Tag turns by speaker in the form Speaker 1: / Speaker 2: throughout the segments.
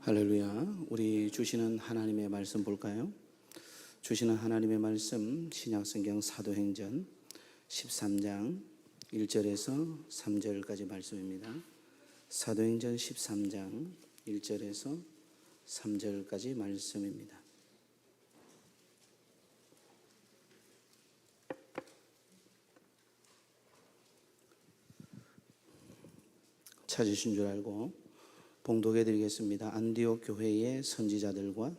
Speaker 1: 할렐루야. 우리 주시는 하나님의 말씀 볼까요? 주시는 하나님의 말씀 신약성경 사도행전 13장 1절에서 3절까지 말씀입니다. 사도행전 13장 1절에서 3절까지 말씀입니다. 찾으신 줄 알고 봉독해 드리겠습니다. 안디옥 교회의 선지자들과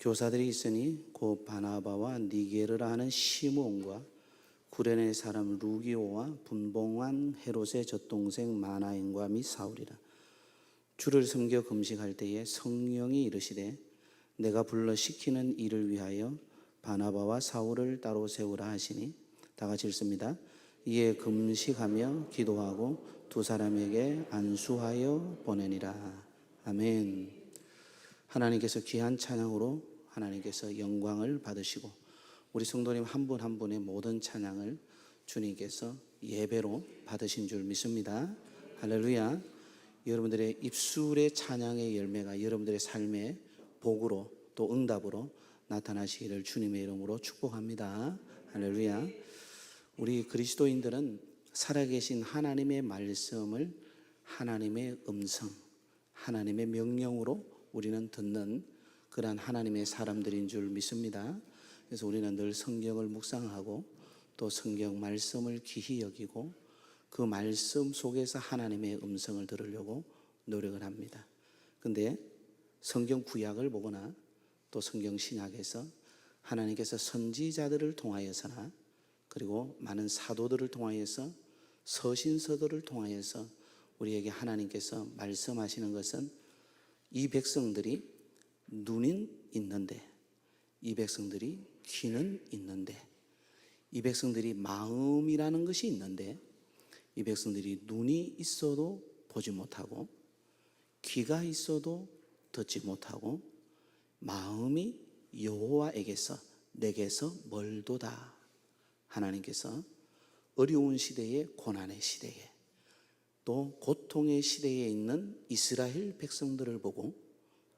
Speaker 1: 교사들이 있으니 곧 바나바와 니게르라 하는 시므온과 구레네 사람 루기오와 분봉한 헤롯의 젖동생 마나엔과 및 사울이라. 주를 섬겨 금식할 때에 성령이 이르시되 내가 불러 시키는 일을 위하여 바나바와 사울을 따로 세우라 하시니 다 같이 읽습니다. 이에 금식하며 기도하고 두 사람에게 안수하여 보내니라. 아멘. 하나님께서 귀한 찬양으로 하나님께서 영광을 받으시고 우리 성도님 한 분 한 분의 모든 찬양을 주님께서 예배로 받으신 줄 믿습니다. 할렐루야. 여러분들의 입술의 찬양의 열매가 여러분들의 삶의 복으로 또 응답으로 나타나시기를 주님의 이름으로 축복합니다. 할렐루야. 우리 그리스도인들은 살아계신 하나님의 말씀을 하나님의 음성, 하나님의 명령으로 우리는 듣는 그러한 하나님의 사람들인 줄 믿습니다. 그래서 우리는 늘 성경을 묵상하고 또 성경 말씀을 귀히 여기고 그 말씀 속에서 하나님의 음성을 들으려고 노력을 합니다. 근데 성경 구약을 보거나 또 성경 신약에서 하나님께서 선지자들을 통하여서나 그리고 많은 사도들을 통하여서 서신서들을 통하여서 우리에게 하나님께서 말씀하시는 것은 이 백성들이 눈은 있는데 이 백성들이 귀는 있는데 이 백성들이 마음이라는 것이 있는데 이 백성들이 눈이 있어도 보지 못하고 귀가 있어도 듣지 못하고 마음이 여호와에게서 내게서 멀도다. 하나님께서 어려운 시대에 고난의 시대에 또 고통의 시대에 있는 이스라엘 백성들을 보고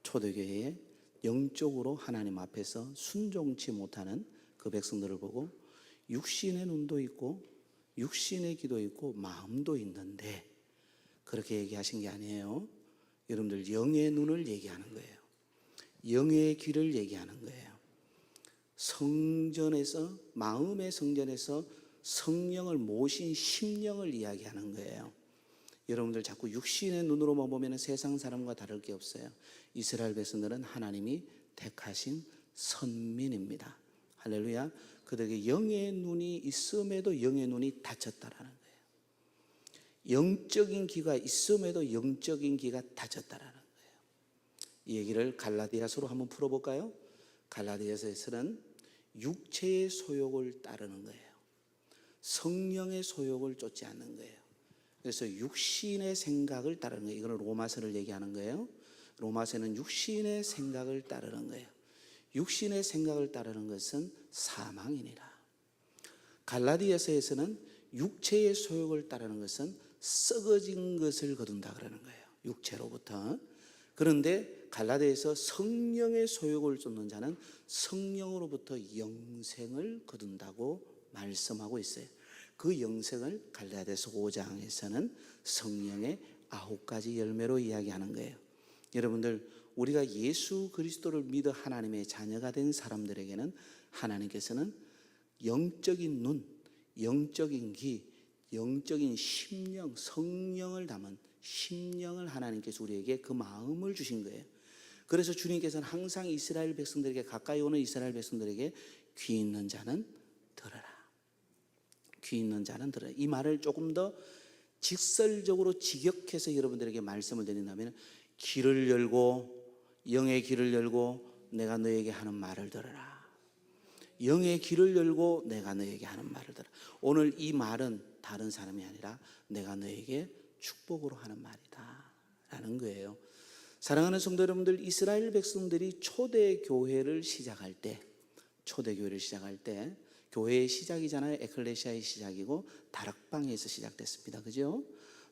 Speaker 1: 초대교회에 영적으로 하나님 앞에서 순종치 못하는 그 백성들을 보고 육신의 눈도 있고 육신의 귀도 있고 마음도 있는데 그렇게 얘기하신 게 아니에요. 여러분들 영의 눈을 얘기하는 거예요. 영의 귀를 얘기하는 거예요. 성전에서 마음의 성전에서 성령을 모신 심령을 이야기하는 거예요. 여러분들 자꾸 육신의 눈으로만 보면 세상 사람과 다를 게 없어요. 이스라엘 백성들은 하나님이 택하신 선민입니다. 할렐루야. 그들에게 영의 눈이 있음에도 영의 눈이 닫혔다라는 거예요. 영적인 귀가 있음에도 영적인 귀가 닫혔다라는 거예요. 이 얘기를 갈라디아서로 한번 풀어볼까요? 갈라디아서에서는 육체의 소욕을 따르는 거예요. 성령의 소욕을 쫓지 않는 거예요. 그래서 육신의 생각을 따르는 거예요. 이거는 로마서를 얘기하는 거예요. 로마서는 육신의 생각을 따르는 거예요. 육신의 생각을 따르는 것은 사망이니라. 갈라디아서에서는 육체의 소욕을 따르는 것은 썩어진 것을 거둔다 그러는 거예요. 육체로부터. 그런데 갈라디아에서 성령의 소욕을 쫓는 자는 성령으로부터 영생을 거둔다고 말씀하고 있어요. 그 영생을 갈라디아서 5장에서는 성령의 9가지 열매로 이야기하는 거예요. 여러분들 우리가 예수 그리스도를 믿어 하나님의 자녀가 된 사람들에게는 하나님께서는 영적인 눈, 영적인 귀, 영적인 심령, 성령을 담은 심령을 하나님께서 우리에게 그 마음을 주신 거예요. 그래서 주님께서는 항상 이스라엘 백성들에게 가까이 오는 이스라엘 백성들에게 귀 있는 자는 들어라. 귀 있는 자는 들어라. 이 말을 조금 더 직설적으로 직역해서 여러분들에게 말씀을 드린다면 귀를 열고 영의 귀를 열고 내가 너에게 하는 말을 들어라. 영의 귀를 열고 내가 너에게 하는 말을 들어라. 오늘 이 말은 다른 사람이 아니라 내가 너에게 축복으로 하는 말이다 라는 거예요. 사랑하는 성도 여러분들, 이스라엘 백성들이 초대교회를 시작할 때 교회의 시작이잖아요. 에클레시아의 시작이고 다락방에서 시작됐습니다. 그죠?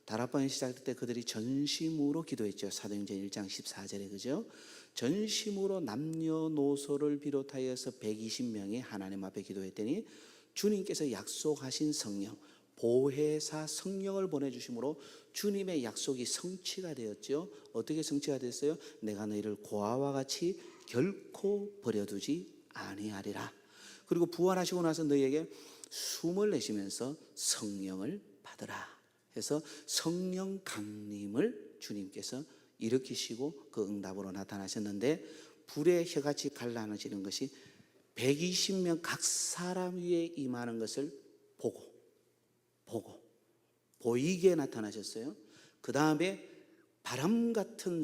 Speaker 1: 다락방이 시작될 때 그들이 전심으로 기도했죠. 사도행전 1장 14절에 그죠? 전심으로 남녀노소를 비롯하여서 120명이 하나님 앞에 기도했더니 주님께서 약속하신 성령, 보혜사 성령을 보내주심으로 주님의 약속이 성취가 되었죠. 어떻게 성취가 됐어요? 내가 너희를 고아와 같이 결코 버려두지 아니하리라. 그리고 부활하시고 나서 너희에게 숨을 내쉬면서 성령을 받으라 해서 성령 강림을 주님께서 일으키시고 그 응답으로 나타나셨는데, 불의 혀같이 갈라지는 것이 120명 각 사람 위에 임하는 것을 보고 보이게 나타나셨어요. 그 다음에 바람 같은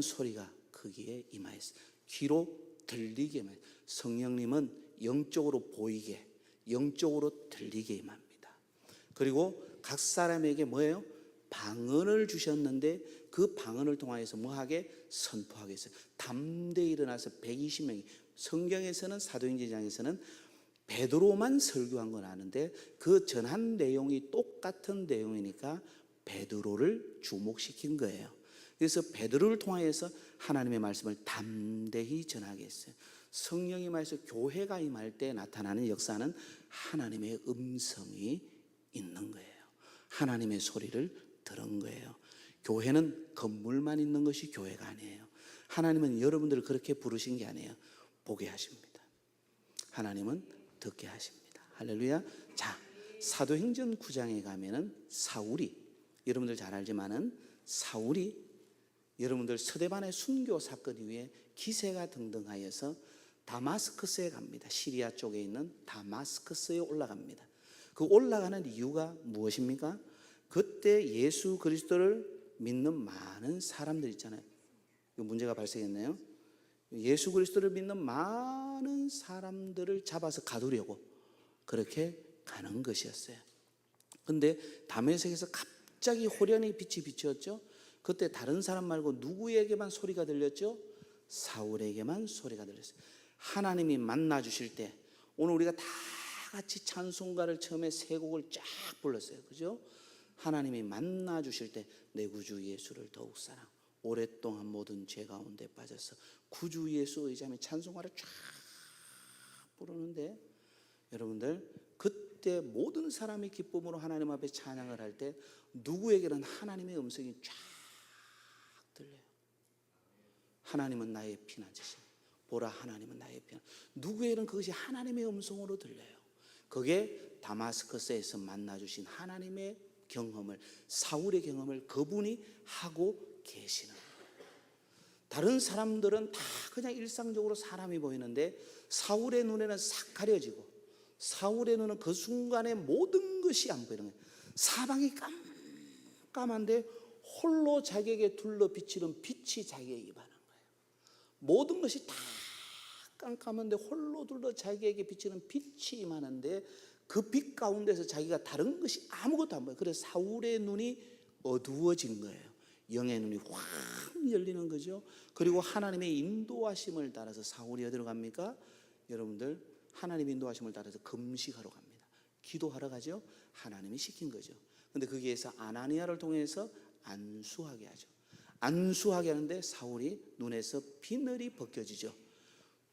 Speaker 1: 소리가 거기에 임하였어요. 귀로 들리게. 성령님은 영적으로 보이게, 영적으로 들리게 임합니다. 그리고 각 사람에게 뭐예요? 방언을 주셨는데 그 방언을 통하여서 뭐하게? 선포하게 했어요. 담대히 일어나서 120명이, 성경에서는 사도행전에서는 베드로만 설교한 건 아는데 그 전한 내용이 똑같은 내용이니까 베드로를 주목시킨 거예요. 그래서 베드로를 통하여서 하나님의 말씀을 담대히 전하게 했어요. 성령이 임하여서 교회가 임할 때 나타나는 역사는 하나님의 음성이 있는 거예요. 하나님의 소리를 들은 거예요. 교회는 건물만 있는 것이 교회가 아니에요. 하나님은 여러분들을 그렇게 부르신 게 아니에요. 보게 하십니다. 하나님은 듣게 하십니다. 할렐루야. 자, 사도행전 9장에 가면은 사울이, 여러분들 잘 알지만은 사울이 여러분들 서대반의 순교 사건 이후에 기세가 등등하여서 다마스커스에 갑니다. 시리아 쪽에 있는 다마스커스에 올라갑니다. 그 올라가는 이유가 무엇입니까? 그때 예수 그리스도를 믿는 많은 사람들 있잖아요. 문제가 발생했네요. 예수 그리스도를 믿는 많은 사람들을 잡아서 가두려고 그렇게 가는 것이었어요. 근데 다메섹에서 갑자기 호련히 빛이 비추었죠. 그때 다른 사람 말고 누구에게만 소리가 들렸죠? 사울에게만 소리가 들렸어요. 하나님이 만나 주실 때, 오늘 우리가 다 같이 찬송가를 처음에 세 곡을 쫙 불렀어요. 그죠? 하나님이 만나 주실 때 내 구주 예수를 더욱 사랑, 오랫동안 모든 죄 가운데 빠져서 구주 예수 의지하며 찬송가를 쫙 부르는데, 여러분들 그때 모든 사람이 기쁨으로 하나님 앞에 찬양을 할 때 누구에게는 하나님의 음성이 쫙 들려요. 하나님은 나의 피난처시, 보라 하나님은 나의 피난. 누구에게는 그것이 하나님의 음성으로 들려요. 그게 다마스커스에서 만나주신 하나님의 경험을, 사울의 경험을 그분이 하고 계시는 거예요. 다른 사람들은 다 그냥 일상적으로 사람이 보이는데 사울의 눈에는 싹 가려지고, 사울의 눈은 그 순간에 모든 것이 안 보이는 거예요. 사방이 깜깜한데 홀로 자기에게 둘러 비치는 빛이 자기에게 임하는 거예요. 모든 것이 다 깜깜한데 홀로 둘러 자기에게 비치는 빛이 임하는데 그 빛 가운데서 자기가 다른 것이 아무것도 안 보여요. 그래서 사울의 눈이 어두워진 거예요. 영의 눈이 확 열리는 거죠. 그리고 하나님의 인도하심을 따라서 사울이 어디로 갑니까? 여러분들, 하나님의 인도하심을 따라서 금식하러 갑니다. 기도하러 가죠. 하나님이 시킨 거죠. 근데 거기에서 아나니아를 통해서 안수하게 하죠. 안수하게 하는데 사울이 눈에서 비늘이 벗겨지죠.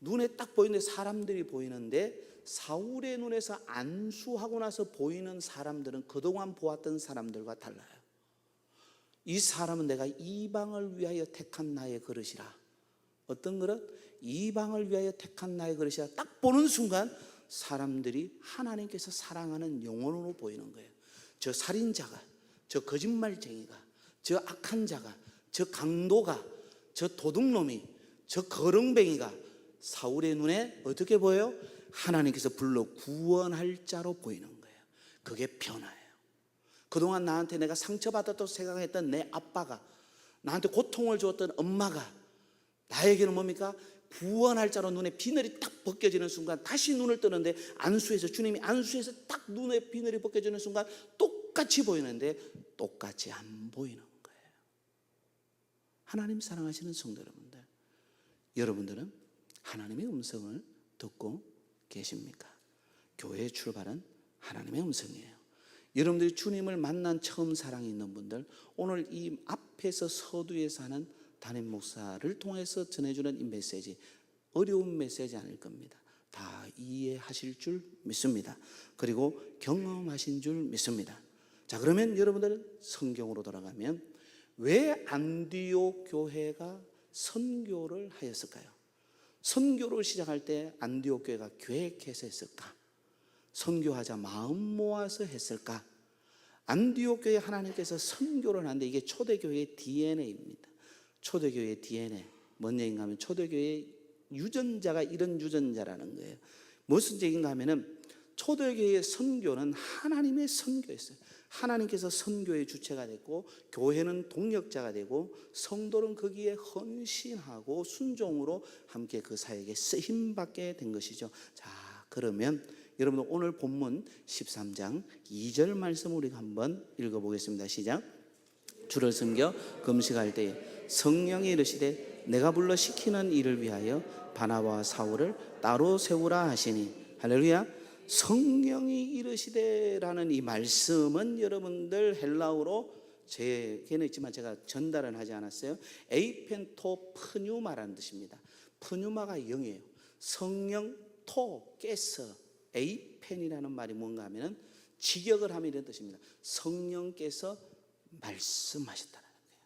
Speaker 1: 눈에 딱 보이는데 사람들이 보이는데, 사울의 눈에서 안수하고 나서 보이는 사람들은 그동안 보았던 사람들과 달라요. 이 사람은 내가 이방을 위하여 택한 나의 그릇이라. 어떤 그릇? 이방을 위하여 택한 나의 그릇이라. 딱 보는 순간 사람들이 하나님께서 사랑하는 영혼으로 보이는 거예요. 저 살인자가, 저 거짓말쟁이가, 저 악한 자가, 저 강도가, 저 도둑놈이, 저 거렁뱅이가 사울의 눈에 어떻게 보여요? 하나님께서 불러 구원할 자로 보이는 거예요. 그게 변화예요. 그동안 나한테 내가 상처받았다고 생각했던 내 아빠가, 나한테 고통을 주었던 엄마가 나에게는 뭡니까? 구원할 자로 눈에 비늘이 딱 벗겨지는 순간 다시 눈을 뜨는데, 안수해서 주님이 안수해서 딱 눈에 비늘이 벗겨지는 순간 똑같이 보이는데 똑같이 안 보이는 거예요. 하나님 사랑하시는 성도 여러분들, 여러분들은 하나님의 음성을 듣고 계십니까? 교회의 출발은 하나님의 음성이에요. 여러분들이 주님을 만난 처음 사랑이 있는 분들, 오늘 이 앞에서 서두에서 하는 담임 목사를 통해서 전해주는 이 메시지, 어려운 메시지 아닐 겁니다. 다 이해하실 줄 믿습니다. 그리고 경험하신 줄 믿습니다. 자, 그러면 여러분들 성경으로 돌아가면 왜 안디옥 교회가 선교를 하였을까요? 선교를 시작할 때 안디옥 교회가 계획해서 했을까? 선교하자 마음 모아서 했을까? 안디옥 교회 하나님께서 선교를 하는데 이게 초대교회의 DNA입니다. 초대교회의 DNA. 뭔 얘기인가 하면 초대교회의 유전자가 이런 유전자라는 거예요. 무슨 얘기인가 하면은 초대교회의 선교는 하나님의 선교였어요. 하나님께서 선교의 주체가 됐고 교회는 동력자가 되고 성도는 거기에 헌신하고 순종으로 함께 그 사역에 쓰임받게 된 것이죠. 자, 그러면 여러분 오늘 본문 13장 2절 말씀 우리가 한번 읽어보겠습니다. 시작. 주를 섬겨 금식할 때에 성령이 이르시되 내가 불러 시키는 일을 위하여 바나바와 사울을 따로 세우라 하시니. 할렐루야. 성령이 이르시되라는 이 말씀은 여러분들 헬라어로 제게는 있지만 제가 전달은 하지 않았어요. 에이펜토 프뉴마라는 뜻입니다. 프뉴마가 영이에요. 성령 토 깨서 에이펜이라는 말이 뭔가 하면은 직역을 하면 이런 뜻입니다. 성령께서 말씀하셨다는 거예요.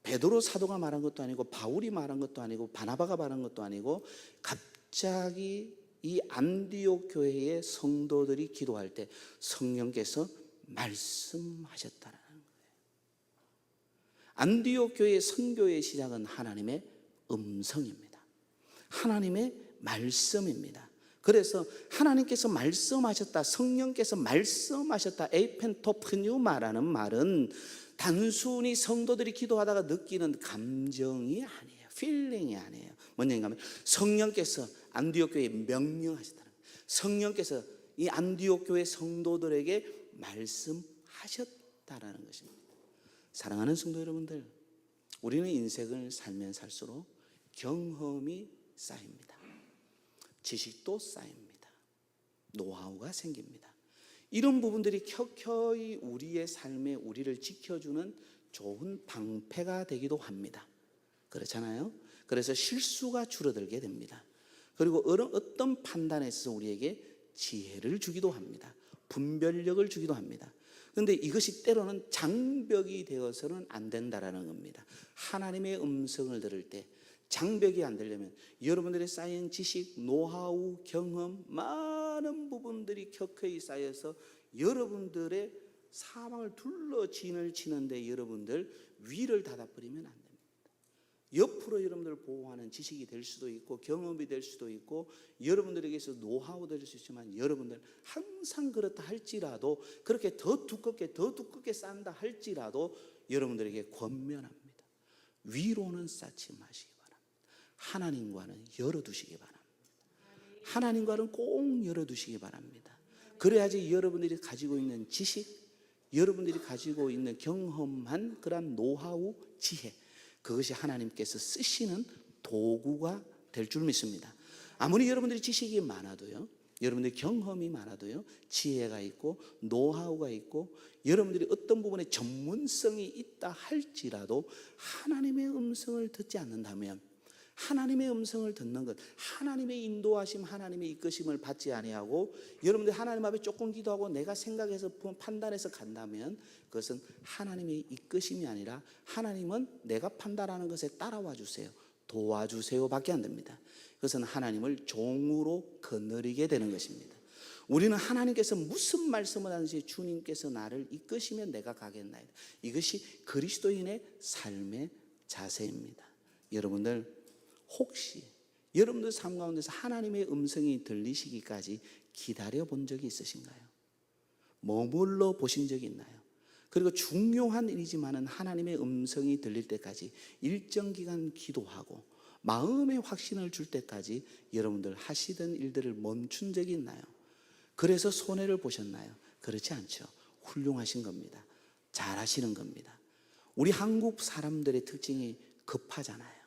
Speaker 1: 베드로 사도가 말한 것도 아니고 바울이 말한 것도 아니고 바나바가 말한 것도 아니고 갑자기 이 안디옥 교회의 성도들이 기도할 때 성령께서 말씀하셨다는 거예요. 안디옥 교회의 선교의 시작은 하나님의 음성입니다. 하나님의 말씀입니다. 그래서 하나님께서 말씀하셨다, 성령께서 말씀하셨다, 에이펜토프뉴마라는 말은 단순히 성도들이 기도하다가 느끼는 감정이 아니에요. 필링이 아니에요. 뭔 얘기인가 하면 성령께서 안디옥 교회에 명령하셨다는 거예요. 성령께서 이 안디옥 교회 성도들에게 말씀하셨다라는 것입니다. 사랑하는 성도 여러분들, 우리는 인생을 살면 살수록 경험이 쌓입니다. 지식도 쌓입니다. 노하우가 생깁니다. 이런 부분들이 켜켜이 우리의 삶에 우리를 지켜주는 좋은 방패가 되기도 합니다. 그렇잖아요. 그래서 실수가 줄어들게 됩니다. 그리고 어떤 판단에 있어서 우리에게 지혜를 주기도 합니다. 분별력을 주기도 합니다. 그런데 이것이 때로는 장벽이 되어서는 안 된다라는 겁니다. 하나님의 음성을 들을 때 장벽이 안 되려면 여러분들의 쌓인 지식, 노하우, 경험, 많은 부분들이 켜켜이 쌓여서 여러분들의 사방을 둘러 진을 치는데 여러분들 위를 닫아버리면 안 됩니다. 옆으로 여러분들을 보호하는 지식이 될 수도 있고 경험이 될 수도 있고 여러분들에게서 노하우 될 수 있지만 여러분들 항상 그렇다 할지라도 그렇게 더 두껍게 쌓는다 할지라도 여러분들에게 권면합니다. 위로는 쌓지 마시기 바랍니다. 하나님과는 열어두시기 바랍니다. 하나님과는 꼭 열어두시기 바랍니다. 그래야지 여러분들이 가지고 있는 지식, 여러분들이 가지고 있는 경험한 그런 노하우, 지혜, 그것이 하나님께서 쓰시는 도구가 될 줄 믿습니다. 아무리 여러분들이 지식이 많아도요, 여러분들이 경험이 많아도요, 지혜가 있고 노하우가 있고 여러분들이 어떤 부분에 전문성이 있다 할지라도 하나님의 음성을 듣지 않는다면, 하나님의 음성을 듣는 것, 하나님의 인도하심, 하나님의 이끄심을 받지 아니하고 여러분들 하나님 앞에 조금 기도하고 내가 생각해서 판단해서 간다면 그것은 하나님의 이끄심이 아니라 하나님은 내가 판단하는 것에 따라와 주세요, 도와주세요 밖에 안 됩니다. 그것은 하나님을 종으로 거느리게 되는 것입니다. 우리는 하나님께서 무슨 말씀을 하는지 주님께서 나를 이끄시면 내가 가겠나이다. 이것이 그리스도인의 삶의 자세입니다. 여러분들 혹시 여러분들 삶 가운데서 하나님의 음성이 들리시기까지 기다려 본 적이 있으신가요? 머물러 보신 적이 있나요? 그리고 중요한 일이지만은 하나님의 음성이 들릴 때까지 일정 기간 기도하고 마음의 확신을 줄 때까지 여러분들 하시던 일들을 멈춘 적이 있나요? 그래서 손해를 보셨나요? 그렇지 않죠. 훌륭하신 겁니다. 잘하시는 겁니다. 우리 한국 사람들의 특징이 급하잖아요.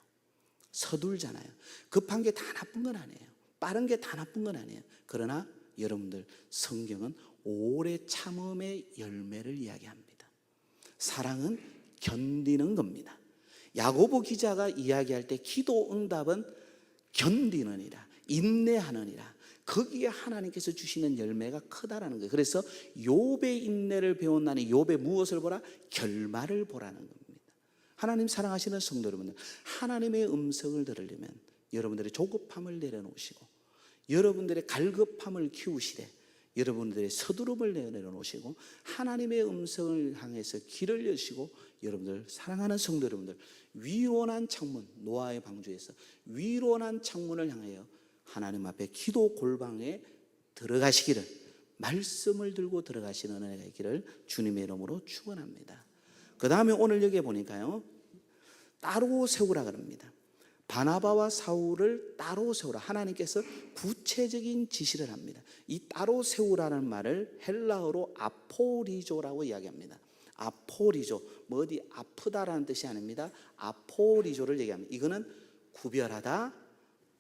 Speaker 1: 서둘잖아요. 급한 게 다 나쁜 건 아니에요. 빠른 게 다 나쁜 건 아니에요. 그러나 여러분들, 성경은 오래 참음의 열매를 이야기합니다. 사랑은 견디는 겁니다. 야고보 기자가 이야기할 때 기도 응답은 견디느니라, 인내하느니라, 거기에 하나님께서 주시는 열매가 크다라는 거예요. 그래서 욥의 인내를 배운 나는 욥의 무엇을 보라? 결말을 보라는 겁니다. 하나님 사랑하시는 성도 여러분들, 하나님의 음성을 들으려면 여러분들의 조급함을 내려놓으시고, 여러분들의 갈급함을 키우시되, 여러분들의 서두름을 내려놓으시고, 하나님의 음성을 향해서 길을 여시고, 여러분들 사랑하는 성도 여러분들, 위로난 창문, 노아의 방주에서 위로난 창문을 향하여 하나님 앞에 기도 골방에 들어가시기를, 말씀을 들고 들어가시는 은혜가 있기를 주님의 이름으로 축원합니다. 그 다음에 오늘 여기에 보니까요, 따로 세우라 그럽니다. 바나바와 사울을 따로 세우라. 하나님께서 구체적인 지시를 합니다. 이 따로 세우라는 말을 헬라어로 아포리조라고 이야기합니다. 아포리조, 뭐 어디 아프다라는 뜻이 아닙니다. 아포리조를 얘기합니다. 이거는 구별하다,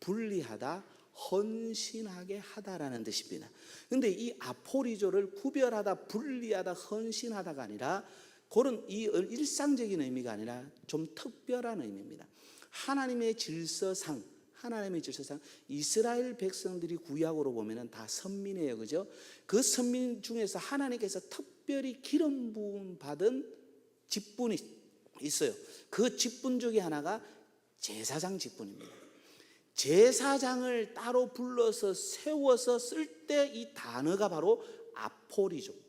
Speaker 1: 분리하다, 헌신하게 하다라는 뜻입니다. 그런데 이 아포리조를 구별하다, 분리하다, 헌신하다가 아니라 그런 이 일상적인 의미가 아니라 좀 특별한 의미입니다. 하나님의 질서상 이스라엘 백성들이 구약으로 보면은 다 선민이에요, 그죠? 그 선민 중에서 하나님께서 특별히 기름 부음 받은 직분이 있어요. 그 직분 중에 하나가 제사장 직분입니다. 제사장을 따로 불러서 세워서 쓸 때 이 단어가 바로 아포리조입니다.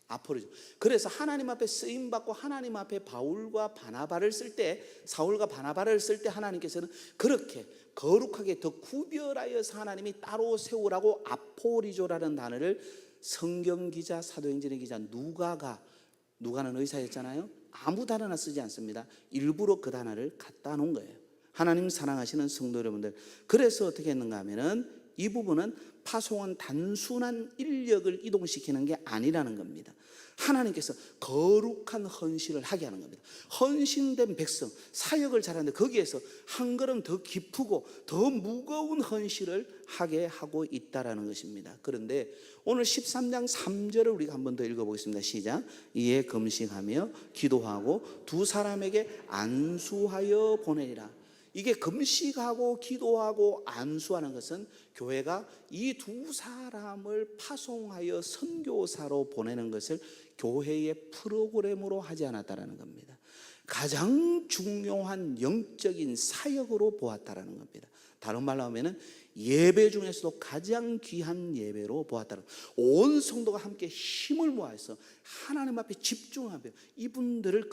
Speaker 1: 아포리조. 그래서 하나님 앞에 쓰임 받고 하나님 앞에 바울과 바나바를 쓸 때, 사울과 바나바를 쓸 때 하나님께서는 그렇게 거룩하게 더 구별하여서 하나님이 따로 세우라고 아포리조라는 단어를 성경 기자, 사도행전의 기자 누가는 의사였잖아요. 아무 단어나 쓰지 않습니다. 일부러 그 단어를 갖다 놓은 거예요. 하나님 사랑하시는 성도 여러분들, 그래서 어떻게 했는가 하면은 이 부분은 파송은 단순한 인력을 이동시키는 게 아니라는 겁니다. 하나님께서 거룩한 헌신을 하게 하는 겁니다. 헌신된 백성, 사역을 잘하는데 거기에서 한 걸음 더 깊고 더 무거운 헌신을 하게 하고 있다라는 것입니다. 그런데 오늘 13장 3절을 우리가 한 번 더 읽어보겠습니다. 시작. 이에 금식하며 기도하고 두 사람에게 안수하여 보내리라. 이게 금식하고 기도하고 안수하는 것은 교회가 이 두 사람을 파송하여 선교사로 보내는 것을 교회의 프로그램으로 하지 않았다라는 겁니다. 가장 중요한 영적인 사역으로 보았다라는 겁니다. 다른 말로 하면은 예배 중에서도 가장 귀한 예배로 보았다는, 온 성도가 함께 힘을 모아서 하나님 앞에 집중하며 이분들을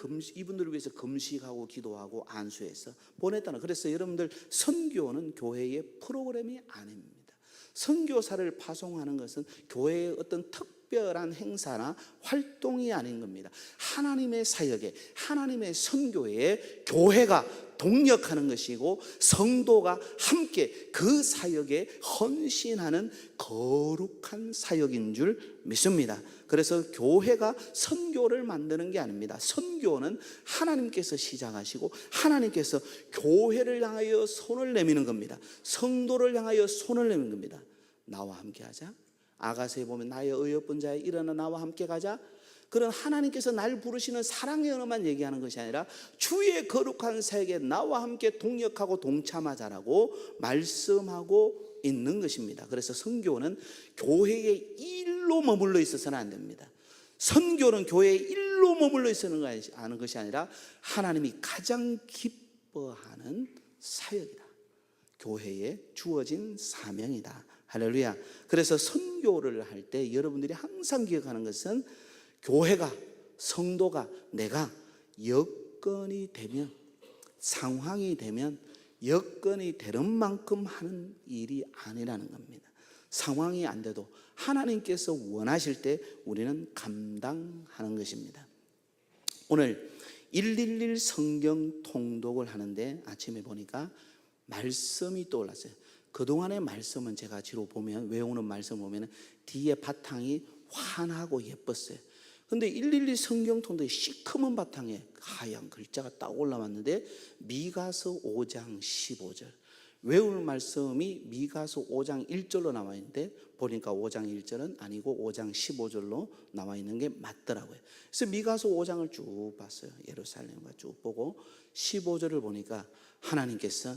Speaker 1: 위해서 금식하고 기도하고 안수해서 보냈다는. 그래서 여러분들, 선교는 교회의 프로그램이 아닙니다. 선교사를 파송하는 것은 교회의 어떤 특별한 행사나 활동이 아닌 겁니다. 하나님의 사역에, 하나님의 선교에 교회가 동력하는 것이고, 성도가 함께 그 사역에 헌신하는 거룩한 사역인 줄 믿습니다. 그래서 교회가 선교를 만드는 게 아닙니다. 선교는 하나님께서 시작하시고 하나님께서 교회를 향하여 손을 내미는 겁니다. 성도를 향하여 손을 내미는 겁니다. 나와 함께 하자. 아가서에 보면 나의 어여쁜 자여 일어나 나와 함께 가자. 그런 하나님께서 날 부르시는 사랑의 언어만 얘기하는 것이 아니라 주의 거룩한 사역에 나와 함께 동역하고 동참하자라고 말씀하고 있는 것입니다. 그래서 선교는 교회의 일로 머물러 있어서는 안 됩니다. 선교는 교회의 일로 머물러 있어는 하는 것이 아니라 하나님이 가장 기뻐하는 사역이다. 교회에 주어진 사명이다. 할렐루야. 그래서 선교를 할 때 여러분들이 항상 기억하는 것은 교회가, 성도가, 내가 여건이 되면, 상황이 되면 여건이 되는 만큼 하는 일이 아니라는 겁니다. 상황이 안 돼도 하나님께서 원하실 때 우리는 감당하는 것입니다. 오늘 111 성경 통독을 하는데 아침에 보니까 말씀이 떠올랐어요. 그동안의 말씀은 제가 주로 보면, 외우는 말씀 보면 뒤에 바탕이 환하고 예뻤어요. 근데 112 성경 통독의 시커먼 바탕에 하얀 글자가 딱 올라왔는데, 미가서 5장 15절, 외울 말씀이 미가서 5장 1절로 나와 있는데 보니까 5장 1절은 아니고 5장 15절로 나와 있는 게 맞더라고요. 그래서 미가서 5장을 쭉 봤어요. 예루살렘과 쭉 보고 15절을 보니까 하나님께서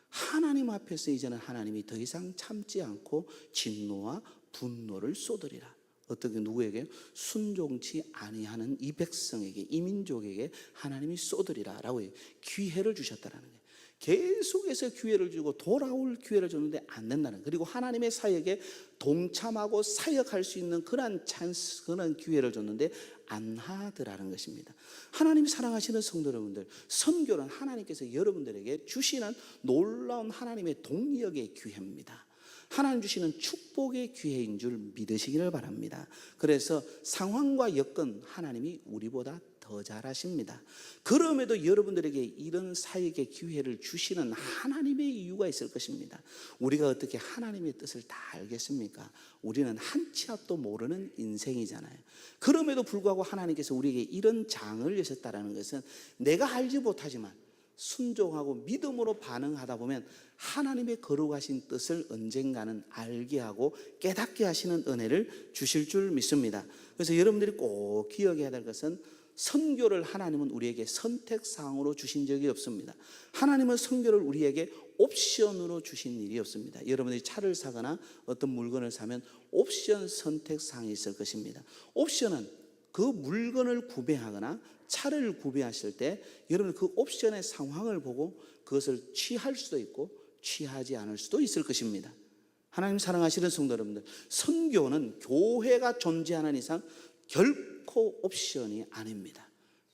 Speaker 1: 하나님 앞에서 이제는 하나님이 더 이상 참지 않고 진노와 분노를 쏟으리라. 어떻게 누구에게? 순종치 아니하는 이 백성에게, 이 민족에게 하나님이 쏟으리라 라고 기회를 주셨다라는 거예요. 계속해서 기회를 주고 돌아올 기회를 줬는데 안 된다는 거예요. 그리고 하나님의 사역에 동참하고 사역할 수 있는 그런 찬스, 그런 기회를 줬는데 안 하더라는 것입니다. 하나님 사랑하시는 성도 여러분들, 선교는 하나님께서 여러분들에게 주시는 놀라운 하나님의 동력의 기회입니다. 하나님 주시는 축복의 기회인 줄 믿으시기를 바랍니다. 그래서 상황과 여건 하나님이 우리보다 더 잘하십니다. 그럼에도 여러분들에게 이런 사역의 기회를 주시는 하나님의 이유가 있을 것입니다. 우리가 어떻게 하나님의 뜻을 다 알겠습니까? 우리는 한 치 앞도 모르는 인생이잖아요. 그럼에도 불구하고 하나님께서 우리에게 이런 장을 여셨다는 것은 내가 알지 못하지만 순종하고 믿음으로 반응하다 보면 하나님의 거룩하신 뜻을 언젠가는 알게 하고 깨닫게 하시는 은혜를 주실 줄 믿습니다. 그래서 여러분들이 꼭 기억해야 될 것은 선교를 하나님은 우리에게 선택사항으로 주신 적이 없습니다. 하나님은 선교를 우리에게 옵션으로 주신 일이 없습니다. 여러분들이 차를 사거나 어떤 물건을 사면 옵션 선택사항이 있을 것입니다. 옵션은 그 물건을 구매하거나 차를 구매하실 때 여러분 그 옵션의 상황을 보고 그것을 취할 수도 있고 취하지 않을 수도 있을 것입니다. 하나님 사랑하시는 성도 여러분들, 선교는 교회가 존재하는 이상 결코 옵션이 아닙니다.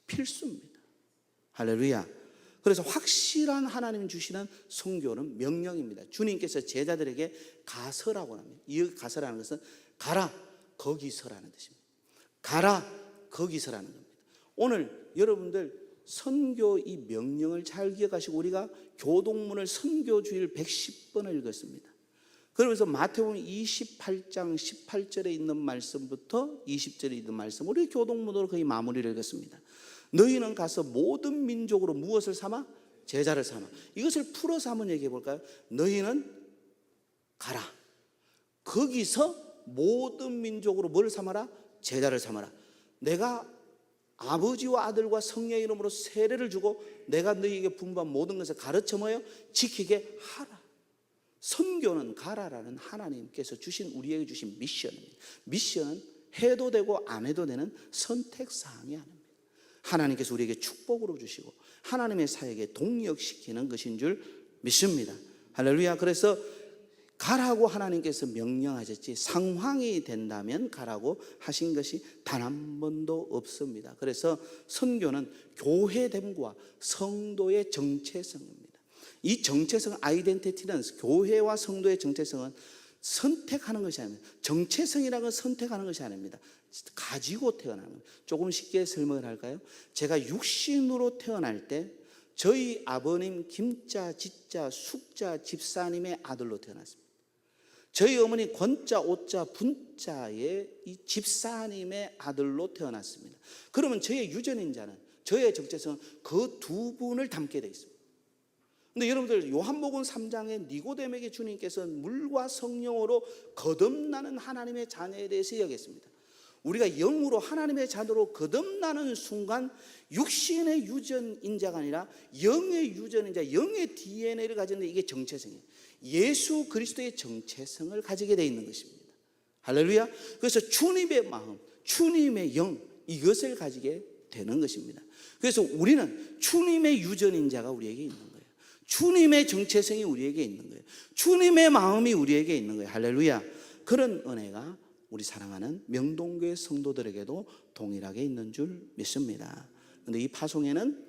Speaker 1: 필수입니다. 할렐루야. 그래서 확실한 하나님 주시는 선교는 명령입니다. 주님께서 제자들에게 가서라고 합니다. 이 가서라는 것은 가라 거기서라는 뜻입니다. 가라 거기서라는 겁니다. 오늘 여러분들 선교 이 명령을 잘 기억하시고 우리가 교동문을 선교주일 110번을 읽었습니다. 그러면서 마태복음 28장 18절에 있는 말씀부터 20절에 있는 말씀 우리 교동문으로 거의 마무리를 읽었습니다. 너희는 가서 모든 민족으로 무엇을 삼아? 제자를 삼아. 이것을 풀어서 한번 얘기해 볼까요? 너희는 가라. 거기서 모든 민족으로 뭘 삼아라? 제자를 삼아라. 내가 아버지와 아들과 성령의 이름으로 세례를 주고 내가 너희에게 분부한 모든 것을 가르쳐 뭐요? 지키게 하라. 선교는 가라라는 하나님께서 주신 우리에게 주신 미션입니다. 미션은 해도 되고 안 해도 되는 선택사항이 아닙니다. 하나님께서 우리에게 축복으로 주시고 하나님의 사역에 동력시키는 것인 줄 믿습니다. 할렐루야. 그래서 가라고 하나님께서 명령하셨지 상황이 된다면 가라고 하신 것이 단 한 번도 없습니다. 그래서 선교는 교회됨과 성도의 정체성입니다. 이 정체성, 아이덴티티는 교회와 성도의 정체성은 선택하는 것이 아닙니다. 정체성이라는 건 선택하는 것이 아닙니다. 가지고 태어나는 겁니다. 조금 쉽게 설명을 할까요? 제가 육신으로 태어날 때 저희 아버님 김자, 지자, 숙자, 집사님의 아들로 태어났습니다. 저희 어머니 권자, 오자, 분자의 이 집사님의 아들로 태어났습니다. 그러면 저의 유전인자는, 저의 정체성은 그 두 분을 담게 되어 있습니다. 근데 여러분들 요한복음 3장에 니고데모에게 주님께서 물과 성령으로 거듭나는 하나님의 자녀에 대해서 이야기했습니다. 우리가 영으로 하나님의 자녀로 거듭나는 순간 육신의 유전인자가 아니라 영의 유전인자, 영의 DNA를 가졌는데 이게 정체성이에요. 예수 그리스도의 정체성을 가지게 되어 있는 것입니다. 할렐루야. 그래서 주님의 마음, 주님의 영, 이것을 가지게 되는 것입니다. 그래서 우리는 주님의 유전인자가 우리에게 있는 거예요. 주님의 정체성이 우리에게 있는 거예요. 주님의 마음이 우리에게 있는 거예요. 할렐루야. 그런 은혜가 우리 사랑하는 명동교회 성도들에게도 동일하게 있는 줄 믿습니다. 그런데 이 파송에는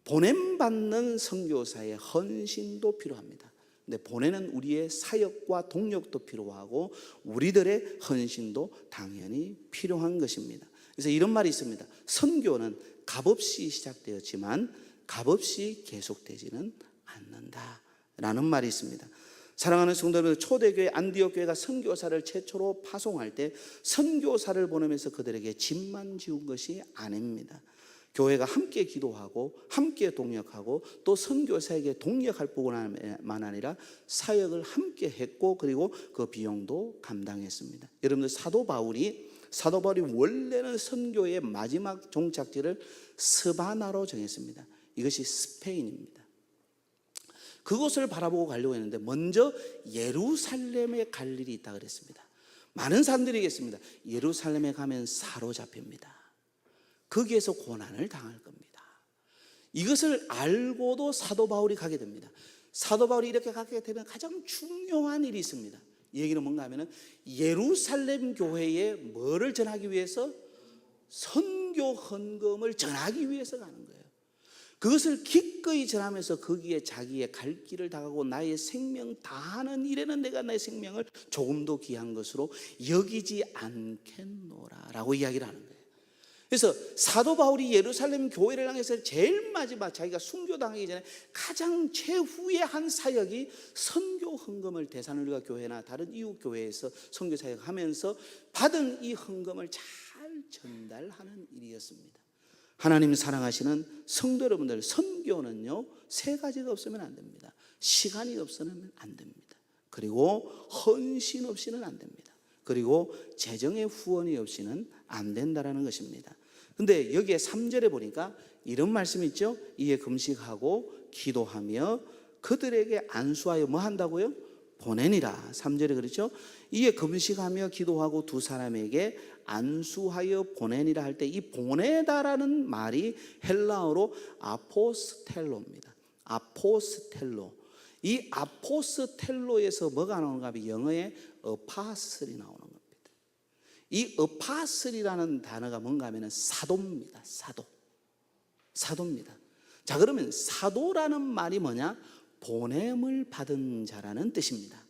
Speaker 1: 보냄받는 선교사의 헌신도 필요합니다. 근데 보내는 우리의 사역과 동력도 필요하고 우리들의 헌신도 당연히 필요한 것입니다. 그래서 이런 말이 있습니다. 선교는 값없이 시작되었지만 값없이 계속되지는 않는다라는 말이 있습니다. 사랑하는 성도 여러분, 초대교회 안디옥 교회가 선교사를 최초로 파송할 때 선교사를 보내면서 그들에게 집만 지운 것이 아닙니다. 교회가 함께 기도하고 함께 동역하고 또 선교사에게 동역할 뿐만 아니라 사역을 함께 했고 그리고 그 비용도 감당했습니다. 여러분들 사도 바울이 원래는 선교의 마지막 종착지를 스바나로 정했습니다. 이것이 스페인입니다. 그곳을 바라보고 가려고 했는데 먼저 예루살렘에 갈 일이 있다 그랬습니다. 많은 사람들이 얘기했습니다. 예루살렘에 가면 사로잡힙니다. 거기에서 고난을 당할 겁니다. 이것을 알고도 사도 바울이 가게 됩니다. 사도 바울이 이렇게 가게 되면 가장 중요한 일이 있습니다. 이 얘기는 뭔가 하면은 예루살렘 교회에 뭐를 전하기 위해서? 선교 헌금을 전하기 위해서 가는 거예요. 그것을 기꺼이 전하면서 거기에 자기의 갈 길을 다가고 나의 생명 다하는 일에는 내가 나의 생명을 조금도 귀한 것으로 여기지 않겠노라 라고 이야기를 하는 거예요. 그래서 사도 바울이 예루살렘 교회를 향해서 제일 마지막 자기가 순교당하기 전에 가장 최후의 한 사역이 선교 헌금을 대산울리가 교회나 다른 이웃 교회에서 선교 사역하면서 받은 이 헌금을 잘 전달하는 일이었습니다. 하나님 사랑하시는 성도 여러분들, 선교는요 3가지가 없으면 안 됩니다. 시간이 없으면 안 됩니다. 그리고 헌신 없이는 안 됩니다. 그리고 재정의 후원이 없이는 안 된다는 것입니다. 근데 여기에 3절에 보니까 이런 말씀이 있죠. 이에 금식하고 기도하며 그들에게 안수하여 뭐 한다고요? 보내니라. 3절에 그렇죠. 이에 금식하며 기도하고 두 사람에게 안수하여 보내니라 할 때 이 보내다라는 말이 헬라어로 아포스텔로입니다. 아포스텔로. 이 아포스텔로에서 뭐가 나오는가 하면 영어에 어파슬이 나오는 겁니다. 이 어파슬이라는 단어가 뭔가 하면 사도입니다. 사도입니다. 자, 그러면 사도라는 말이 뭐냐? 보냄을 받은 자라는 뜻입니다.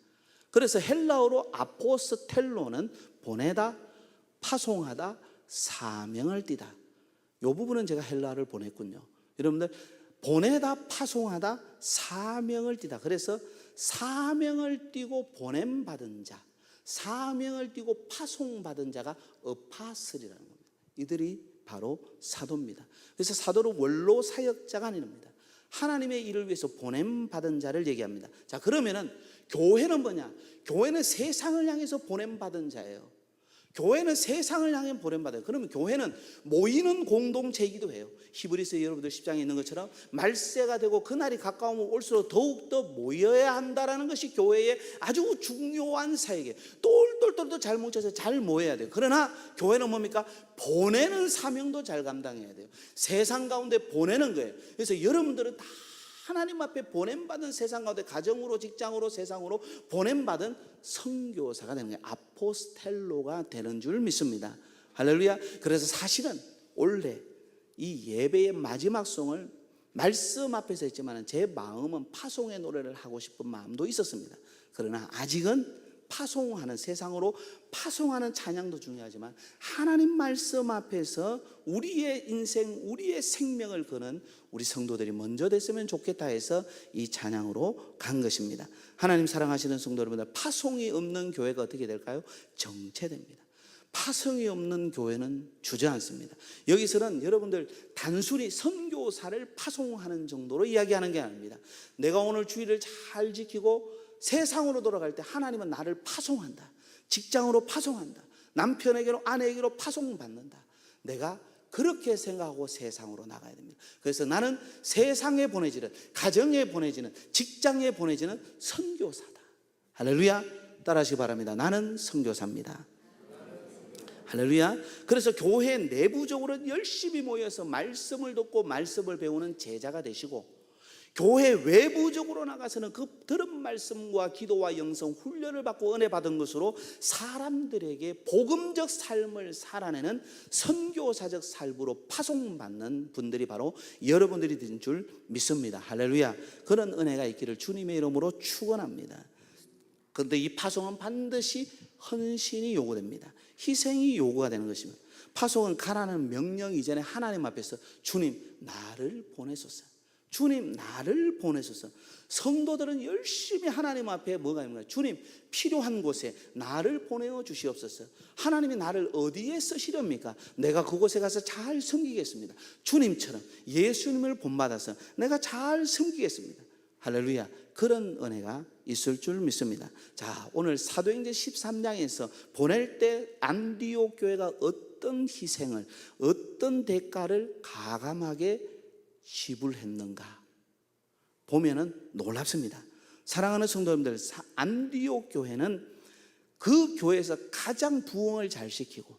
Speaker 1: 그래서 헬라어로 아포스텔로는 보내다, 파송하다, 사명을 띠다. 이 부분은 제가 헬라어를 보냈군요. 여러분들 보내다, 파송하다, 사명을 띠다. 그래서 사명을 띠고 보냄 받은 자, 사명을 띠고 파송받은 자가 어파슬이라는 겁니다. 이들이 바로 사도입니다. 그래서 사도로 원로 사역자가 아닙니다. 하나님의 일을 위해서 보냄받은 자를 얘기합니다. 자, 그러면은 교회는 뭐냐? 교회는 세상을 향해서 보냄받은 자예요. 교회는 세상을 향해 보냄받아요. 그러면 교회는 모이는 공동체이기도 해요. 히브리서 여러분들 10장에 있는 것처럼 말세가 되고 그날이 가까우면 올수록 더욱더 모여야 한다는 것이 교회의 아주 중요한 사역이에요. 똘똘똘똘 잘 뭉쳐서 잘 모여야 돼요. 그러나 교회는 뭡니까? 보내는 사명도 잘 감당해야 돼요. 세상 가운데 보내는 거예요. 그래서 여러분들은 다 하나님 앞에 보냄받은 세상 가운데 가정으로 직장으로 세상으로 보냄받은 선교사가 되는 거예요. 아포스텔로가 되는 줄 믿습니다. 할렐루야. 그래서 사실은 원래 이 예배의 마지막 송을 말씀 앞에서 했지만 제 마음은 파송의 노래를 하고 싶은 마음도 있었습니다. 그러나 아직은 파송하는, 세상으로 파송하는 찬양도 중요하지만 하나님 말씀 앞에서 우리의 인생, 우리의 생명을 거는 우리 성도들이 먼저 됐으면 좋겠다 해서 이 찬양으로 간 것입니다. 하나님 사랑하시는 성도 여러분들, 파송이 없는 교회가 어떻게 될까요? 정체됩니다. 파송이 없는 교회는 주저앉습니다. 여기서는 여러분들 단순히 선교사를 파송하는 정도로 이야기하는 게 아닙니다. 내가 오늘 주일을 잘 지키고 세상으로 돌아갈 때 하나님은 나를 파송한다. 직장으로 파송한다. 남편에게로, 아내에게로 파송받는다. 내가 그렇게 생각하고 세상으로 나가야 됩니다. 그래서 나는 세상에 보내지는, 가정에 보내지는, 직장에 보내지는 선교사다. 할렐루야. 따라하시기 바랍니다. 나는 선교사입니다. 할렐루야. 그래서 교회 내부적으로 열심히 모여서 말씀을 듣고 말씀을 배우는 제자가 되시고, 교회 외부적으로 나가서는 그 들은 말씀과 기도와 영성 훈련을 받고 은혜 받은 것으로 사람들에게 복음적 삶을 살아내는 선교사적 삶으로 파송받는 분들이 바로 여러분들이 된 줄 믿습니다. 할렐루야. 그런 은혜가 있기를 주님의 이름으로 축원합니다. 그런데 이 파송은 반드시 헌신이 요구됩니다. 희생이 요구가 되는 것입니다. 파송은 가라는 명령 이전에 하나님 앞에서 주님 나를 보내소서, 주님 나를 보내소서. 성도들은 열심히 하나님 앞에 뭐가 있는가? 주님 필요한 곳에 나를 보내어 주시옵소서. 하나님이 나를 어디에 쓰시렵니까? 내가 그곳에 가서 잘 섬기겠습니다. 주님처럼 예수님을 본받아서 내가 잘 섬기겠습니다. 할렐루야. 그런 은혜가 있을 줄 믿습니다. 자, 오늘 사도행전 13장에서 보낼 때 안디옥 교회가 어떤 희생을, 어떤 대가를 가감하게 지불했는가 보면은 놀랍습니다. 사랑하는 성도님들, 안디옥 교회는 그 교회에서 가장 부흥을 잘 시키고,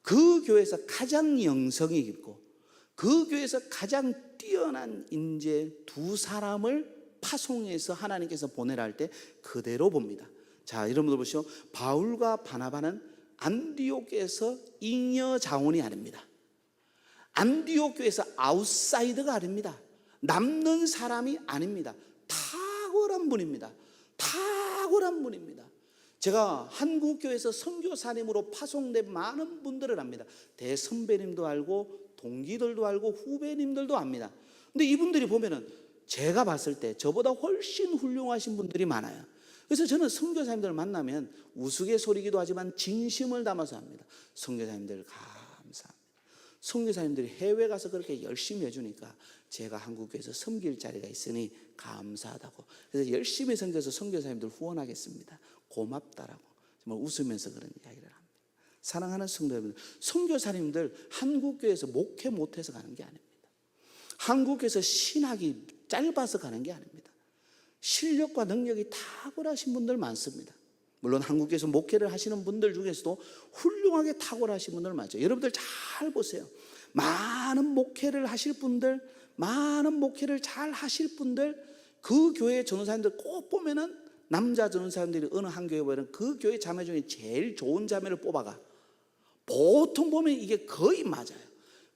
Speaker 1: 그 교회에서 가장 영성이 깊고, 그 교회에서 가장 뛰어난 인재 두 사람을 파송해서 하나님께서 보내라 할 때 그대로 봅니다. 자, 여러분들 보시오. 바울과 바나바는 안디옥에서 잉여 자원이 아닙니다. 안디옥 교회에서 아웃사이더가 아닙니다. 남는 사람이 아닙니다. 탁월한 분입니다. 탁월한 분입니다. 제가 한국교회에서 선교사님으로 파송된 많은 분들을 압니다. 대선배님도 알고 동기들도 알고 후배님들도 압니다. 근데 이분들이 보면은 제가 봤을 때 저보다 훨씬 훌륭하신 분들이 많아요. 그래서 저는 선교사님들을 만나면 우스갯소리기도 하지만 진심을 담아서 합니다. 선교사님들 감사합니다. 선교사님들이 해외 가서 그렇게 열심히 해주니까 제가 한국교회에서 섬길 자리가 있으니 감사하다고. 그래서 열심히 섬겨서 선교사님들 후원하겠습니다. 고맙다라고 정말 웃으면서 그런 이야기를 합니다. 사랑하는 성도 여러분, 선교사님들 한국교회에서 목회 못해서 가는 게 아닙니다. 한국교회에서 신학이 짧아서 가는 게 아닙니다. 실력과 능력이 탁월하신 분들 많습니다. 물론 한국에서 목회를 하시는 분들 중에서도 훌륭하게 탁월하신 분들 많죠. 여러분들 잘 보세요. 많은 목회를 하실 분들, 많은 목회를 잘 하실 분들, 그 교회 전도사님들 꼭 보면은 남자 전도사님들이 어느 한 교회 보면 그 교회 자매 중에 제일 좋은 자매를 뽑아가. 보통 보면 이게 거의 맞아요.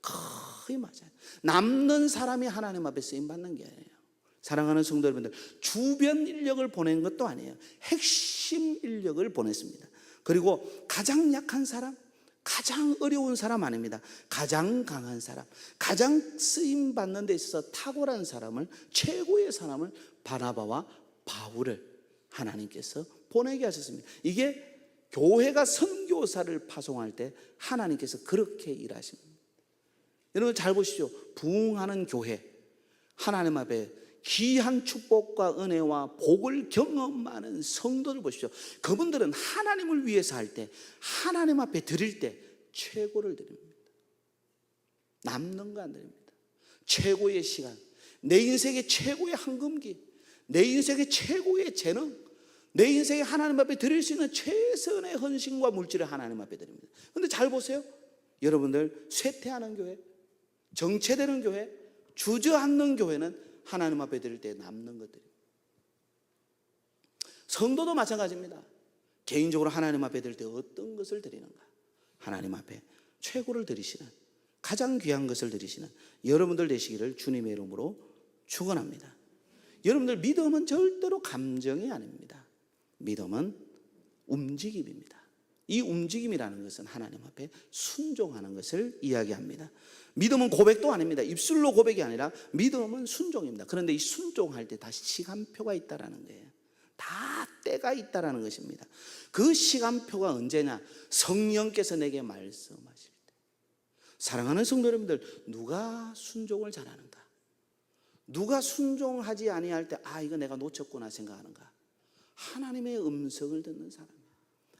Speaker 1: 거의 맞아요. 남는 사람이 하나님 앞에 쓰임 받는 게 아니에요. 사랑하는 성도 여러분들, 주변 인력을 보낸 것도 아니에요. 핵심 인력을 보냈습니다. 그리고 가장 약한 사람, 가장 어려운 사람 아닙니다. 가장 강한 사람, 가장 쓰임 받는 데 있어서 탁월한 사람을, 최고의 사람을, 바나바와 바울을 하나님께서 보내게 하셨습니다. 이게 교회가 선교사를 파송할 때 하나님께서 그렇게 일하십니다. 여러분 잘 보시죠. 부흥하는 교회, 하나님 앞에 귀한 축복과 은혜와 복을 경험하는 성도들 보십시오. 그분들은 하나님을 위해서 할 때, 하나님 앞에 드릴 때 최고를 드립니다. 남는 거 안 드립니다. 최고의 시간, 내 인생의 최고의 황금기, 내 인생의 최고의 재능, 내 인생에 하나님 앞에 드릴 수 있는 최선의 헌신과 물질을 하나님 앞에 드립니다. 그런데 잘 보세요. 여러분들 쇠퇴하는 교회, 정체되는 교회, 주저앉는 교회는 하나님 앞에 드릴 때 남는 것들입니다. 성도도 마찬가지입니다. 개인적으로 하나님 앞에 드릴 때 어떤 것을 드리는가? 하나님 앞에 최고를 드리시는, 가장 귀한 것을 드리시는 여러분들 되시기를 주님의 이름으로 축원합니다. 여러분들 믿음은 절대로 감정이 아닙니다. 믿음은 움직임입니다. 이 움직임이라는 것은 하나님 앞에 순종하는 것을 이야기합니다. 믿음은 고백도 아닙니다. 입술로 고백이 아니라 믿음은 순종입니다. 그런데 이 순종할 때 다 시간표가 있다라는 거예요. 다 때가 있다라는 것입니다. 그 시간표가 언제냐? 성령께서 내게 말씀하실 때. 사랑하는 성도 여러분들, 누가 순종을 잘하는가? 누가 순종하지 아니할 때 이거 내가 놓쳤구나 생각하는가? 하나님의 음성을 듣는 사람이에요.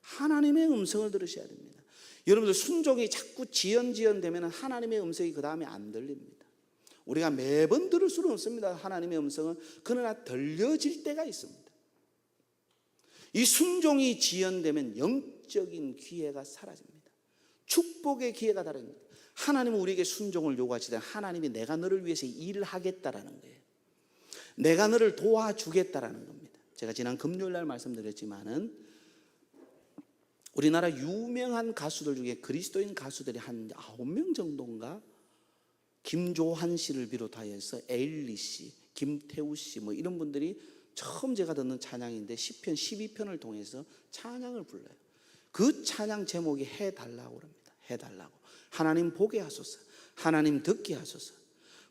Speaker 1: 하나님의 음성을 들으셔야 됩니다. 여러분들 순종이 자꾸 지연되면 하나님의 음성이 그 다음에 안 들립니다. 우리가 매번 들을 수는 없습니다. 하나님의 음성은. 그러나 들려질 때가 있습니다. 이 순종이 지연되면 영적인 기회가 사라집니다. 축복의 기회가 사라집니다. 하나님은 우리에게 순종을 요구하시되 하나님이 내가 너를 위해서 일을 하겠다라는 거예요. 내가 너를 도와주겠다라는 겁니다. 제가 지난 금요일 날 말씀드렸지만은 우리나라 유명한 가수들 중에 그리스도인 가수들이 한 9명 정도인가? 김조한 씨를 비롯하여서 에일리 씨, 김태우 씨 뭐 이런 분들이 처음 제가 듣는 찬양인데 시편 12편을 통해서 찬양을 불러요. 그 찬양 제목이 해달라고 합니다. 해달라고. 하나님 보게 하소서. 하나님 듣게 하소서.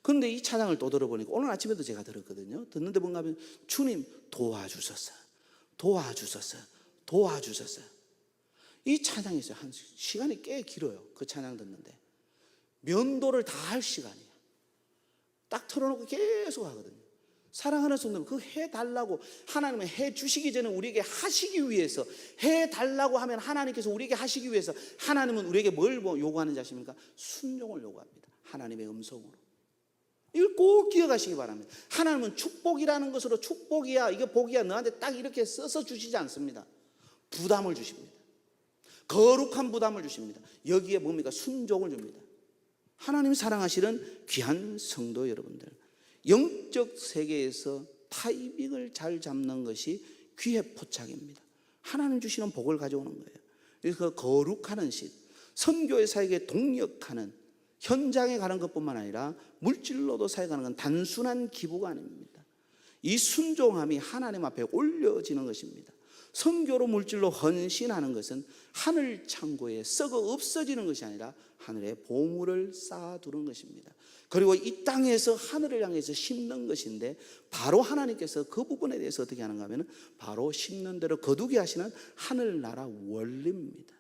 Speaker 1: 그런데 이 찬양을 또 들어보니까 오늘 아침에도 제가 들었거든요. 듣는데 뭔가 하면 주님 도와주소서, 도와주소서, 도와주소서. 이 찬양이 있어요. 한 시간이 꽤 길어요. 그 찬양 듣는데 면도를 다 할 시간이에요. 딱 털어놓고 계속 하거든요. 사랑하는 성도님, 그 해달라고 하나님은 해주시기 전에 우리에게 하시기 위해서, 해달라고 하면 하나님께서 우리에게 하시기 위해서 하나님은 우리에게 뭘 요구하는지 아십니까? 순종을 요구합니다. 하나님의 음성으로. 이걸 꼭 기억하시기 바랍니다. 하나님은 축복이라는 것으로 축복이야, 이게 복이야, 너한테 딱 이렇게 써서 주시지 않습니다. 부담을 주십니다. 거룩한 부담을 주십니다. 여기에 뭡니까? 순종을 줍니다. 하나님이 사랑하시는 귀한 성도 여러분들, 영적 세계에서 타이밍을 잘 잡는 것이 귀의 포착입니다. 하나님 주시는 복을 가져오는 거예요. 그래서 거룩하는 신, 선교의 사역에 동력하는, 현장에 가는 것뿐만 아니라 물질로도 사역하는 건 단순한 기부가 아닙니다. 이 순종함이 하나님 앞에 올려지는 것입니다. 선교로 물질로 헌신하는 것은 하늘 창고에 썩어 없어지는 것이 아니라 하늘에 보물을 쌓아두는 것입니다. 그리고 이 땅에서 하늘을 향해서 심는 것인데, 바로 하나님께서 그 부분에 대해서 어떻게 하는가 하면 바로 심는 대로 거두게 하시는 하늘나라 원리입니다.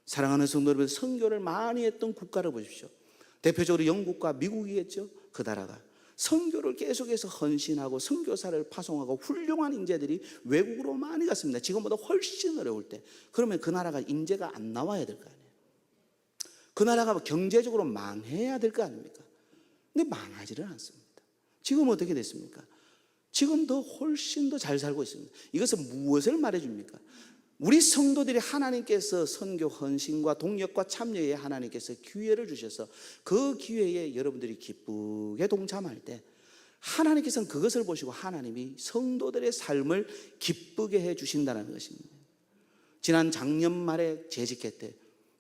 Speaker 1: 사랑하는 성도 여러분, 선교를 많이 했던 국가를 보십시오. 대표적으로 영국과 미국이겠죠. 그 나라가 선교를 계속해서 헌신하고 선교사를 파송하고 훌륭한 인재들이 외국으로 많이 갔습니다. 지금보다 훨씬 어려울 때. 그러면 그 나라가 인재가 안 나와야 될 거 아니에요. 그 나라가 경제적으로 망해야 될 거 아닙니까? 근데 망하지를 않습니다. 지금 어떻게 됐습니까? 지금 더 훨씬 더 잘 살고 있습니다. 이것은 무엇을 말해줍니까? 우리 성도들이 하나님께서 선교 헌신과 동력과 참여에 하나님께서 기회를 주셔서 그 기회에 여러분들이 기쁘게 동참할 때 하나님께서는 그것을 보시고 하나님이 성도들의 삶을 기쁘게 해 주신다는 것입니다. 지난 작년 말에 재직회 때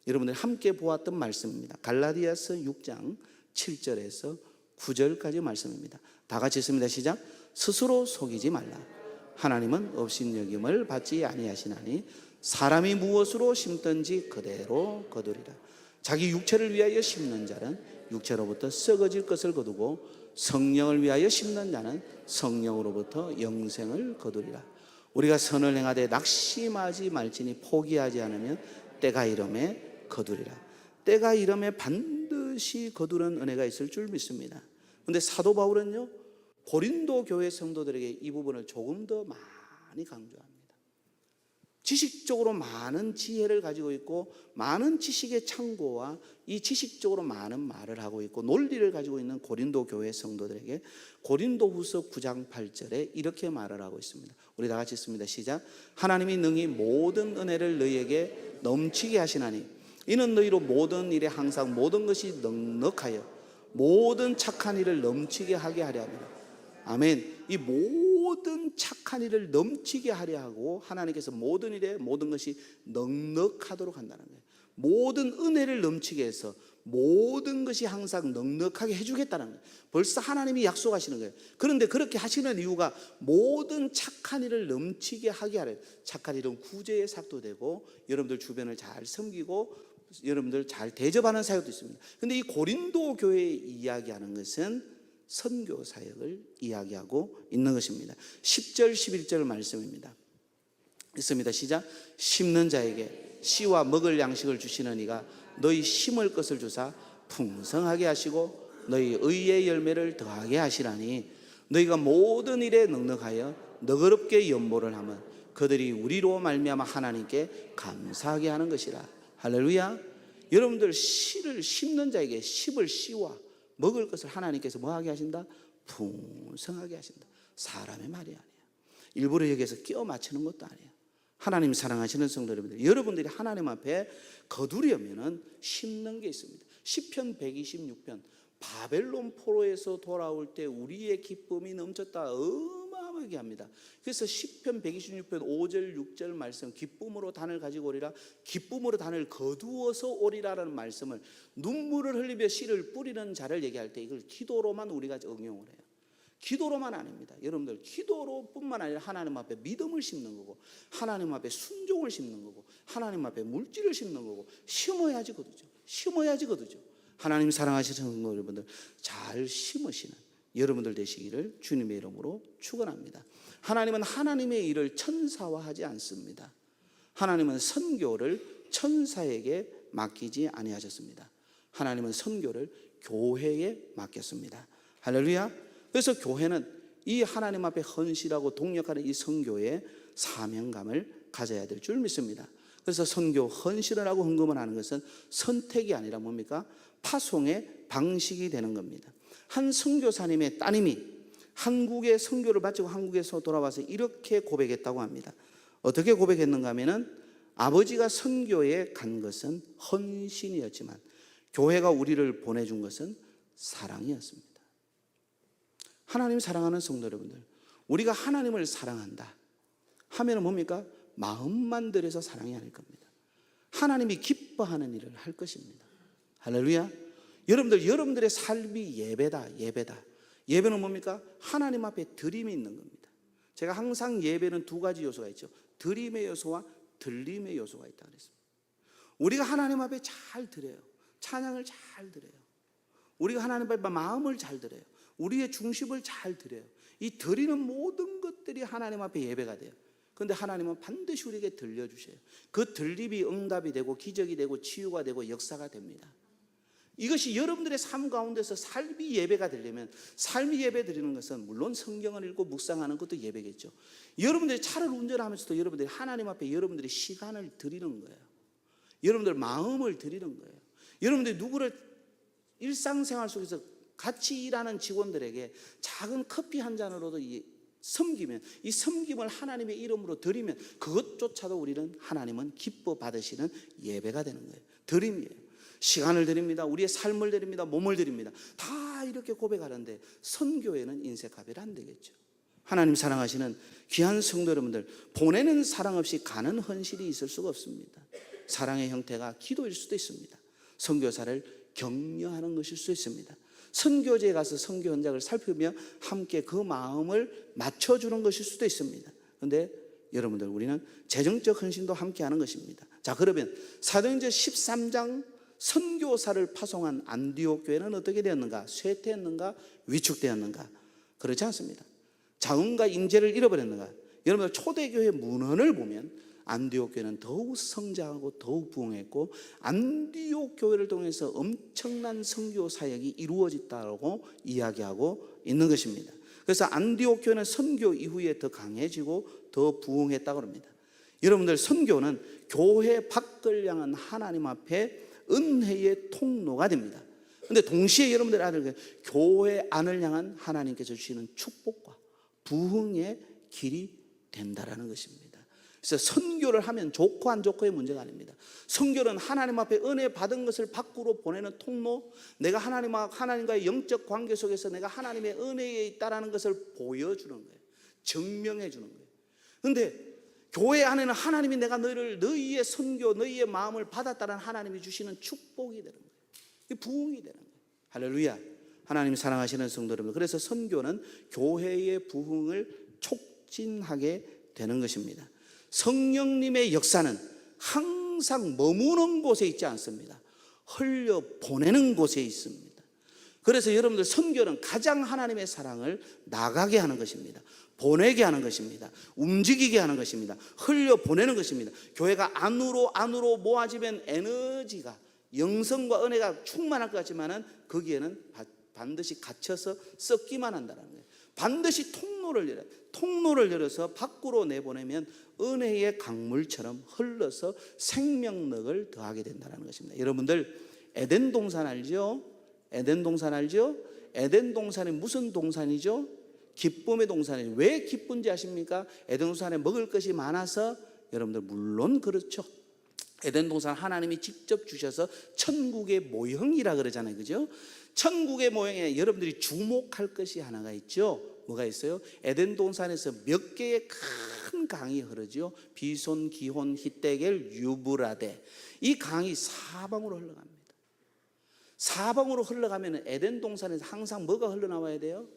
Speaker 1: 여러분들이 함께 보았던 말씀입니다. 갈라디아서 6장 7절에서 9절까지 말씀입니다. 다 같이 읽습니다. 시작. 스스로 속이지 말라. 하나님은 업신여김을 받지 아니하시나니 사람이 무엇으로 심든지 그대로 거두리라. 자기 육체를 위하여 심는 자는 육체로부터 썩어질 것을 거두고 성령을 위하여 심는 자는 성령으로부터 영생을 거두리라. 우리가 선을 행하되 낙심하지 말지니 포기하지 않으면 때가 이름에 거두리라. 때가 이름에 반드시 거두는 은혜가 있을 줄 믿습니다. 그런데 사도 바울은요, 고린도 교회 성도들에게 이 부분을 조금 더 많이 강조합니다. 지식적으로 많은 지혜를 가지고 있고 많은 지식의 창고와 이 지식적으로 많은 말을 하고 있고 논리를 가지고 있는 고린도 교회 성도들에게 고린도후서 9장 8절에 이렇게 말을 하고 있습니다. 우리 다 같이 읽습니다. 시작. 하나님이 능히 모든 은혜를 너희에게 넘치게 하시나니 이는 너희로 모든 일에 항상 모든 것이 넉넉하여 모든 착한 일을 넘치게 하게 하려 합니다. 아멘. 이 모든 착한 일을 넘치게 하려 하고 하나님께서 모든 일에 모든 것이 넉넉하도록 한다는 거예요. 모든 은혜를 넘치게 해서 모든 것이 항상 넉넉하게 해주겠다는 거예요. 벌써 하나님이 약속하시는 거예요. 그런데 그렇게 하시는 이유가 모든 착한 일을 넘치게 하게 하래요. 착한 일은 구제의 삭도 되고 여러분들 주변을 잘 섬기고 여러분들 잘 대접하는 사역도 있습니다. 그런데 이 고린도 교회에 이야기하는 것은 선교 사역을 이야기하고 있는 것입니다. 10절 11절 말씀입니다. 있습니다. 시작. 심는 자에게 씨와 먹을 양식을 주시는 이가 너희 심을 것을 주사 풍성하게 하시고 너희 의의 열매를 더하게 하시라니 너희가 모든 일에 넉넉하여 너그럽게 연보를 하면 그들이 우리로 말미암아 하나님께 감사하게 하는 것이라. 할렐루야. 여러분들 씨를 심는 자에게 씹을 씨와 먹을 것을 하나님께서 뭐하게 하신다? 풍성하게 하신다. 사람의 말이 아니에요. 일부러 여기에서 끼워 맞추는 것도 아니에요. 하나님 사랑하시는 성도 여러분들, 여러분들이 하나님 앞에 거두려면 심는 게 있습니다. 시편 126편 바벨론 포로에서 돌아올 때 우리의 기쁨이 넘쳤다 어마어마하게 합니다. 그래서 시편 126편 5절 6절 말씀 기쁨으로 단을 가지고 오리라, 기쁨으로 단을 거두어서 오리라라는 말씀을 눈물을 흘리며 씨를 뿌리는 자를 얘기할 때 이걸 기도로만 우리가 응용을 해요. 기도로만 아닙니다. 여러분들 기도로 뿐만 아니라 하나님 앞에 믿음을 심는 거고 하나님 앞에 순종을 심는 거고 하나님 앞에 물질을 심는 거고 심어야지 거두죠. 심어야지 거두죠. 하나님 사랑하시는 성도 여러분들, 잘 심으시는 여러분들 되시기를 주님의 이름으로 축원합니다. 하나님은 하나님의 일을 천사화하지 않습니다. 하나님은 선교를 천사에게 맡기지 아니하셨습니다. 하나님은 선교를 교회에 맡겼습니다. 할렐루야. 그래서 교회는 이 하나님 앞에 헌신하고 동력하는 이 선교에 사명감을 가져야 될 줄 믿습니다. 그래서 선교 헌신을 하고 헌금을 하는 것은 선택이 아니라 뭡니까? 파송의 방식이 되는 겁니다. 한 선교사님의 따님이 한국에 선교를 마치고 한국에서 돌아와서 이렇게 고백했다고 합니다. 어떻게 고백했는가 하면은 아버지가 선교에 간 것은 헌신이었지만 교회가 우리를 보내준 것은 사랑이었습니다. 하나님 사랑하는 성도 여러분들, 우리가 하나님을 사랑한다 하면은 뭡니까? 마음만 들여서 사랑이 아닐 겁니다. 하나님이 기뻐하는 일을 할 것입니다. 할렐루야. 여러분들의 삶이 예배다. 예배는 뭡니까? 하나님 앞에 드림이 있는 겁니다. 제가 항상 예배는 두 가지 요소가 있죠. 드림의 요소와 들림의 요소가 있다 그랬습니다. 우리가 하나님 앞에 잘 드려요. 찬양을 잘 드려요. 우리가 하나님 앞에 마음을 잘 드려요. 우리의 중심을 잘 드려요. 이 드리는 모든 것들이 하나님 앞에 예배가 돼요. 그런데 하나님은 반드시 우리에게 들려주셔요. 그 들림이 응답이 되고 기적이 되고 치유가 되고 역사가 됩니다. 이것이 여러분들의 삶 가운데서 삶이 예배가 되려면, 삶이 예배 드리는 것은 물론 성경을 읽고 묵상하는 것도 예배겠죠. 여러분들이 차를 운전하면서도 여러분들이 하나님 앞에 여러분들의 시간을 드리는 거예요. 여러분들 마음을 드리는 거예요. 여러분들이 누구를 일상생활 속에서 같이 일하는 직원들에게 작은 커피 한 잔으로도 섬기면, 이 섬김을 하나님의 이름으로 드리면 그것조차도 우리는 하나님은 기뻐 받으시는 예배가 되는 거예요. 드림이에요. 시간을 드립니다. 우리의 삶을 드립니다. 몸을 드립니다. 다 이렇게 고백하는데 선교에는 인색합의를 안 되겠죠. 하나님 사랑하시는 귀한 성도 여러분들, 보내는 사랑 없이 가는 헌신이 있을 수가 없습니다. 사랑의 형태가 기도일 수도 있습니다. 선교사를 격려하는 것일 수 있습니다. 선교지에 가서 선교 현장을 살피며 함께 그 마음을 맞춰주는 것일 수도 있습니다. 그런데 여러분들, 우리는 재정적 헌신도 함께 하는 것입니다. 자, 그러면 사도행전 13장 선교사를 파송한 안디옥 교회는 어떻게 되었는가? 쇠퇴했는가? 위축되었는가? 그렇지 않습니다. 자원과 인재를 잃어버렸는가? 여러분들, 초대교회 문헌을 보면 안디옥 교회는 더욱 성장하고 더욱 부흥했고 안디옥 교회를 통해서 엄청난 선교 사역이 이루어졌다고 이야기하고 있는 것입니다. 그래서 안디옥 교회는 선교 이후에 더 강해지고 더 부흥했다고 합니다. 여러분들, 선교는 교회 밖을 향한 하나님 앞에 은혜의 통로가 됩니다. 그런데 동시에 여러분들의 아들, 교회 안을 향한 하나님께서 주시는 축복과 부흥의 길이 된다라는 것입니다. 그래서 선교를 하면 좋고 안 좋고의 문제가 아닙니다. 선교는 하나님 앞에 은혜 받은 것을 밖으로 보내는 통로, 내가 하나님과의 영적 관계 속에서 내가 하나님의 은혜에 있다라는 것을 보여주는 거예요. 증명해 주는 거예요. 그런데 교회 안에는 하나님이 내가 너희의 선교, 너희의 마음을 받았다는 하나님이 주시는 축복이 되는 거예요. 이게 부흥이 되는 거예요. 할렐루야. 하나님 사랑하시는 성도 여러분, 그래서 선교는 교회의 부흥을 촉진하게 되는 것입니다. 성령님의 역사는 항상 머무는 곳에 있지 않습니다. 흘려 보내는 곳에 있습니다. 그래서 여러분들, 선교는 가장 하나님의 사랑을 나가게 하는 것입니다. 보내게 하는 것입니다. 움직이게 하는 것입니다. 흘려 보내는 것입니다. 교회가 안으로 모아지면 에너지가, 영성과 은혜가 충만할 것 같지만은 거기에는 반드시 갇혀서 썩기만 한다는 거예요. 반드시 통로를 열어서 밖으로 내보내면 은혜의 강물처럼 흘러서 생명력을 더하게 된다는 것입니다. 여러분들, 에덴 동산 알죠? 에덴 동산 알죠? 에덴 동산이 무슨 동산이죠? 기쁨의 동산이죠. 왜 기쁜지 아십니까? 에덴 동산에 먹을 것이 많아서. 여러분들, 물론 그렇죠. 에덴 동산 하나님이 직접 주셔서 천국의 모형이라 그러잖아요, 그죠? 천국의 모형에 여러분들이 주목할 것이 하나가 있죠. 뭐가 있어요? 에덴 동산에서 몇 개의 큰 강이 흐르죠. 비손, 기혼, 히데겔, 유브라데. 이 강이 사방으로 흘러갑니다. 사방으로 흘러가면 에덴 동산에서 항상 뭐가 흘러나와야 돼요?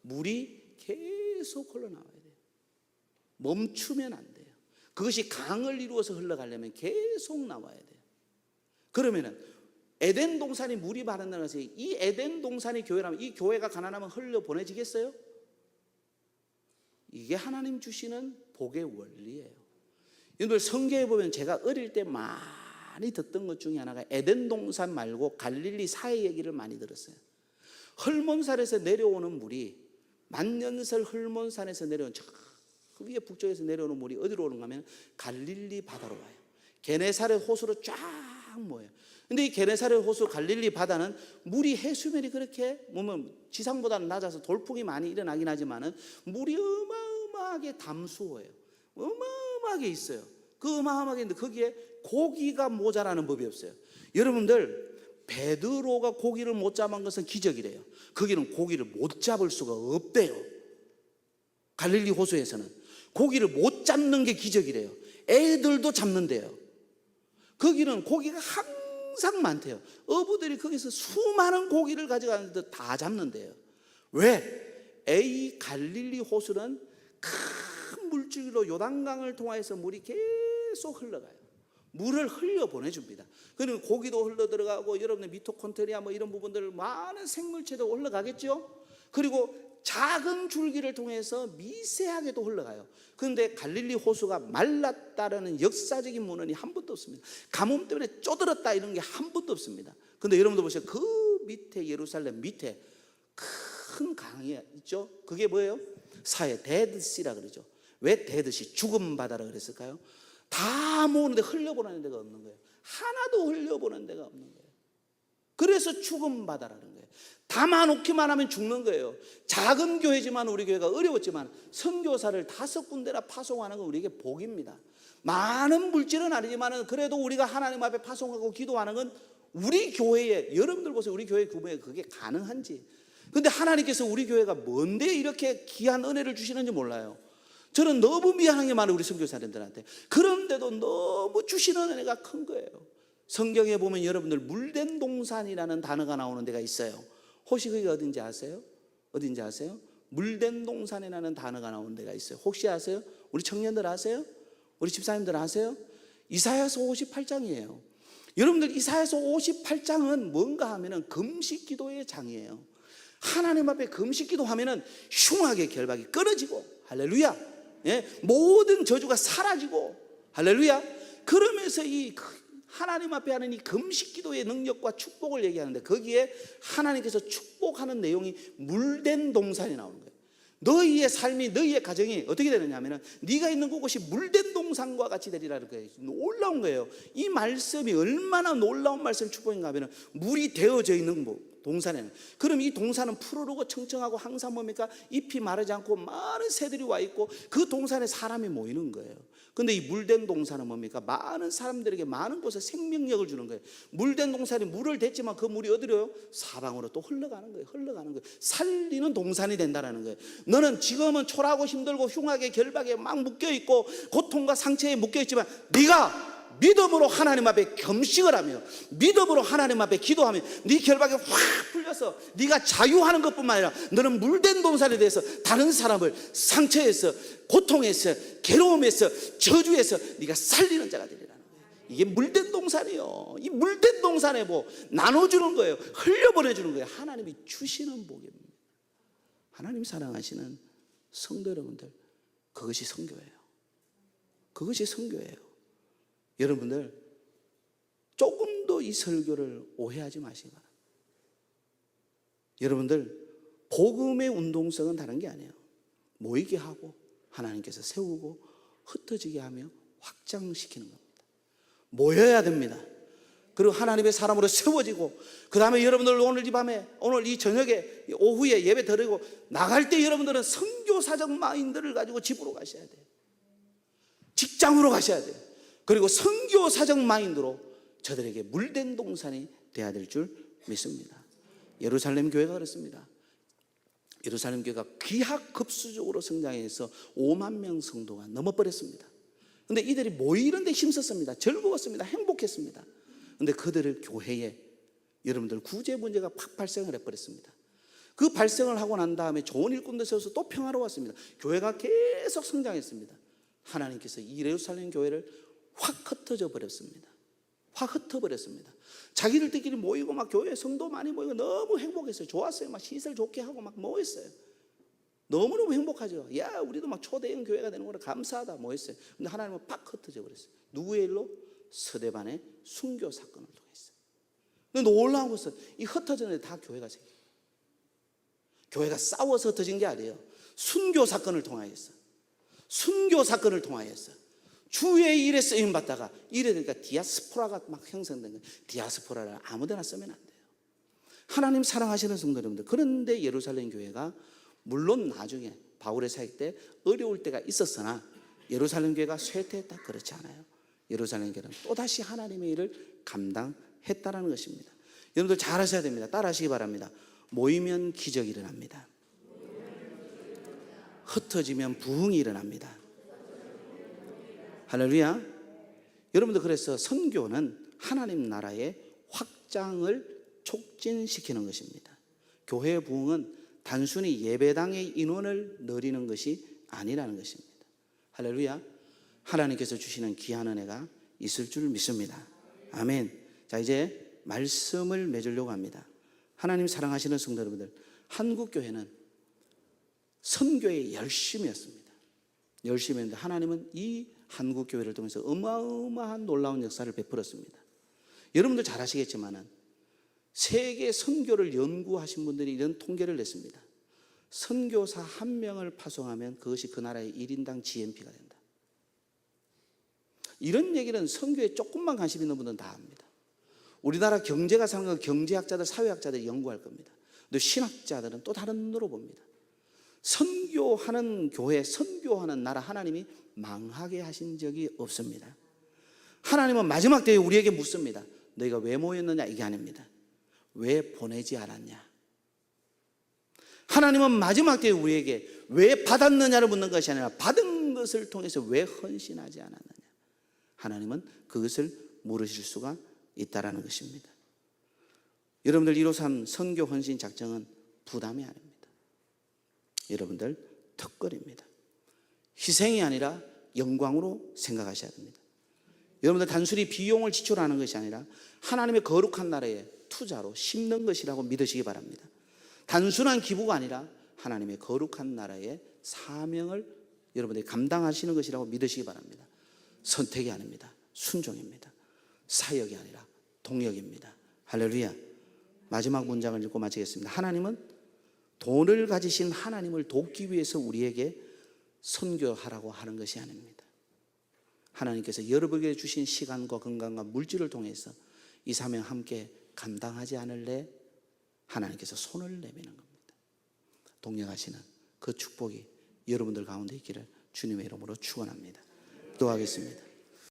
Speaker 1: 물이 계속 흘러나와야 돼요. 멈추면 안 돼요. 그것이 강을 이루어서 흘러가려면 계속 나와야 돼요. 그러면은 에덴 동산이 물이 바른다는 것이, 이 에덴 동산이 교회라면 이 교회가 가난하면 흘려 보내지겠어요? 이게 하나님 주시는 복의 원리예요. 여러분들 성경에 보면 제가 어릴 때 많이 듣던 것 중에 하나가 에덴 동산 말고 갈릴리 사해 얘기를 많이 들었어요. 헐몬산에서 내려오는 물이, 만년설 헐몬산에서 내려온 저 위에 북쪽에서 내려오는 물이 어디로 오는가 하면 갈릴리 바다로 와요. 게네사렛 호수로 쫙 모여요. 근데 이 게네사렛 호수 갈릴리 바다는 물이 해수면이 그렇게 보면 지상보다는 낮아서 돌풍이 많이 일어나긴 하지만은 물이 어마어마하게 담수호예요. 어마어마하게 있어요. 그 어마어마하게 있는데 거기에 고기가 모자라는 법이 없어요. 여러분들, 베드로가 고기를 못 잡은 것은 기적이래요. 거기는 고기를 못 잡을 수가 없대요. 갈릴리 호수에서는 고기를 못 잡는 게 기적이래요. 애들도 잡는데요. 거기는 고기가 항상 많대요. 어부들이 거기서 수많은 고기를 가져가는데 다 잡는데요. 왜? 이 갈릴리 호수는 큰 물줄기로 요단강을 통해서 물이 계속 흘러가요. 물을 흘려 보내줍니다. 그러면 고기도 흘러 들어가고 여러분의 미토콘드리아 뭐 이런 부분들 많은 생물체도 흘러가겠죠. 그리고 작은 줄기를 통해서 미세하게도 흘러가요. 그런데 갈릴리 호수가 말랐다라는 역사적인 문헌이 한 번도 없습니다. 가뭄 때문에 쪼들었다 이런 게 한 번도 없습니다. 그런데 여러분들 보세요. 그 밑에 예루살렘 밑에 큰 강이 있죠. 그게 뭐예요? 사해 데드시라 그러죠. 왜 데드시? 죽음 바다라 그랬을까요? 다 모으는데 흘려보내는 데가 없는 거예요. 하나도 흘려보내는 데가 없는 거예요. 그래서 죽음 바다라는 거예요. 담아놓기만 하면 죽는 거예요. 작은 교회지만 우리 교회가 어려웠지만 선교사를 5군데나 파송하는 건 우리에게 복입니다. 많은 물질은 아니지만 그래도 우리가 하나님 앞에 파송하고 기도하는 건 우리 교회에, 여러분들 보세요. 우리 교회 규모에 그게 가능한지. 근데 하나님께서 우리 교회가 뭔데 이렇게 귀한 은혜를 주시는지 몰라요. 저는 너무 미안한 게 많아요. 우리 선교사님들한테. 그런데도 너무 주시는 은혜가 큰 거예요. 성경에 보면 여러분들 물된 동산이라는 단어가 나오는 데가 있어요. 혹시 그게 어딘지 아세요? 어딘지 아세요? 물된 동산이라는 단어가 나오는 데가 있어요. 혹시 아세요? 우리 청년들 아세요? 우리 집사님들 아세요? 이사야서 58장이에요. 여러분들 이사야서 58장은 뭔가 하면은 금식 기도의 장이에요. 하나님 앞에 금식 기도하면은 흉악의 결박이 끊어지고, 할렐루야. 예? 모든 저주가 사라지고, 할렐루야. 그러면서 이 하나님 앞에 하는 이 금식 기도의 능력과 축복을 얘기하는데 거기에 하나님께서 축복하는 내용이 물된 동산이 나오는 거예요. 너희의 삶이, 너희의 가정이 어떻게 되느냐 하면 네가 있는 그곳이 물된 동산과 같이 되리라는 거예요. 놀라운 거예요. 이 말씀이 얼마나 놀라운 말씀 축복인가 하면 물이 되어져 있는 동산에는, 그럼 이 동산은 푸르르고 청청하고 항상 뭡니까? 잎이 마르지 않고 많은 새들이 와 있고 그 동산에 사람이 모이는 거예요. 근데 이 물된 동산은 뭡니까? 많은 사람들에게 많은 곳에 생명력을 주는 거예요. 물된 동산이 물을 댔지만 그 물이 어디로요? 사방으로 또 흘러가는 거예요. 흘러가는 거예요. 살리는 동산이 된다는 거예요. 너는 지금은 초라하고 힘들고 흉하게 결박에 막 묶여있고 고통과 상처에 묶여있지만 네가 믿음으로 하나님 앞에 겸식을 하며 믿음으로 하나님 앞에 기도하며 네 결박이 확 풀려서 네가 자유하는 것뿐만 아니라 너는 물된 동산에 대해서 다른 사람을 상처에서, 고통에서, 괴로움에서, 저주에서 네가 살리는 자가 되리라는 거예요. 이게 물된 동산이에요. 이 물된 동산에 뭐 나눠주는 거예요. 흘려보내주는 거예요. 하나님이 주시는 복입니다. 하나님 사랑하시는 성도 여러분들, 그것이 선교예요. 그것이 선교예요. 여러분들 조금도 이 설교를 오해하지 마시기 바랍니다. 여러분들 복음의 운동성은 다른 게 아니에요. 모이게 하고 하나님께서 세우고 흩어지게 하며 확장시키는 겁니다. 모여야 됩니다. 그리고 하나님의 사람으로 세워지고, 그 다음에 여러분들 오늘 이 밤에, 오늘 이 저녁에, 오후에 예배 드리고 나갈 때 여러분들은 선교사적 마인드를 가지고 집으로 가셔야 돼요. 직장으로 가셔야 돼요. 그리고 선교사적 마인드로 저들에게 물된 동산이 되어야 될 줄 믿습니다. 예루살렘 교회가 그렇습니다. 예루살렘 교회가 기하급수적으로 성장해서 5만 명 성도가 넘어버렸습니다. 그런데 이들이 모이는 데 힘썼습니다. 즐거웠습니다. 행복했습니다. 그런데 그들의 교회에 여러분들 구제 문제가 팍 발생을 해버렸습니다. 그 발생을 하고 난 다음에 좋은 일꾼들 세워서 또 평화로웠습니다. 교회가 계속 성장했습니다. 하나님께서 이 예루살렘 교회를 확 흩어져 버렸습니다. 확 흩어버렸습니다. 자기들끼리 모이고 막 교회 성도 많이 모이고 너무 행복했어요. 좋았어요. 막 시설 좋게 하고 막 모였어요. 너무너무 행복하죠. 야, 우리도 막 초대형 교회가 되는 거라 감사하다 모였어요. 근데 하나님은 팍 흩어져 버렸어요. 누구의 일로? 스데반의 순교 사건을 통해서. 근데 놀라운 것은 이 흩어진 데 다 교회가 생겨요. 교회가 싸워서 흩어진 게 아니에요. 순교 사건을 통하여서. 순교 사건을 통하여서 주의 일에 쓰임 받다가 이래 되니까 디아스포라가 막 형성된 거예요. 디아스포라를 아무데나 쓰면 안 돼요. 하나님 사랑하시는 성도 여러분들, 그런데 예루살렘 교회가 물론 나중에 바울의 사역 때 어려울 때가 있었으나 예루살렘 교회가 쇠퇴했다? 그렇지 않아요. 예루살렘 교회는 또다시 하나님의 일을 감당했다라는 것입니다. 여러분들 잘 하셔야 됩니다. 따라 하시기 바랍니다. 모이면 기적이 일어납니다. 흩어지면 부흥이 일어납니다. 할렐루야. 여러분들, 그래서 선교는 하나님 나라의 확장을 촉진시키는 것입니다. 교회 부흥은 단순히 예배당의 인원을 늘리는 것이 아니라는 것입니다. 할렐루야. 하나님께서 주시는 귀한 은혜가 있을 줄 믿습니다. 아멘. 자, 이제 말씀을 맺으려고 합니다. 하나님 사랑하시는 성도 여러분들, 한국교회는 선교에 열심이었습니다. 열심히 했는데 하나님은 이 한국교회를 통해서 어마어마한 놀라운 역사를 베풀었습니다. 여러분들 잘 아시겠지만은 세계 선교를 연구하신 분들이 이런 통계를 냈습니다. 선교사 1명을 파송하면 그것이 그 나라의 1인당 GNP가 된다. 이런 얘기는 선교에 조금만 관심 있는 분들은 다 압니다. 우리나라 경제가 사는 건 경제학자들, 사회학자들이 연구할 겁니다. 근데 신학자들은 또 다른 눈으로 봅니다. 선교하는 교회, 선교하는 나라 하나님이 망하게 하신 적이 없습니다. 하나님은 마지막 때에 우리에게 묻습니다. 너희가 왜 모였느냐? 이게 아닙니다. 왜 보내지 않았냐? 하나님은 마지막 때에 우리에게 왜 받았느냐를 묻는 것이 아니라 받은 것을 통해서 왜 헌신하지 않았느냐? 하나님은 그것을 물으실 수가 있다라는 것입니다. 여러분들 153 선교 헌신 작정은 부담이 아닙니다. 여러분들 특권입니다. 희생이 아니라 영광으로 생각하셔야 됩니다. 여러분들 단순히 비용을 지출하는 것이 아니라 하나님의 거룩한 나라에 투자로 심는 것이라고 믿으시기 바랍니다. 단순한 기부가 아니라 하나님의 거룩한 나라의 사명을 여러분들이 감당하시는 것이라고 믿으시기 바랍니다. 선택이 아닙니다. 순종입니다. 사역이 아니라 동역입니다. 할렐루야. 마지막 문장을 읽고 마치겠습니다. 하나님은 돈을 가지신 하나님을 돕기 위해서 우리에게 선교하라고 하는 것이 아닙니다. 하나님께서 여러분에게 주신 시간과 건강과 물질을 통해서 이 사명 함께 감당하지 않을래? 하나님께서 손을 내미는 겁니다. 동역하시는 그 축복이 여러분들 가운데 있기를 주님의 이름으로 축원합니다. 기도하겠습니다.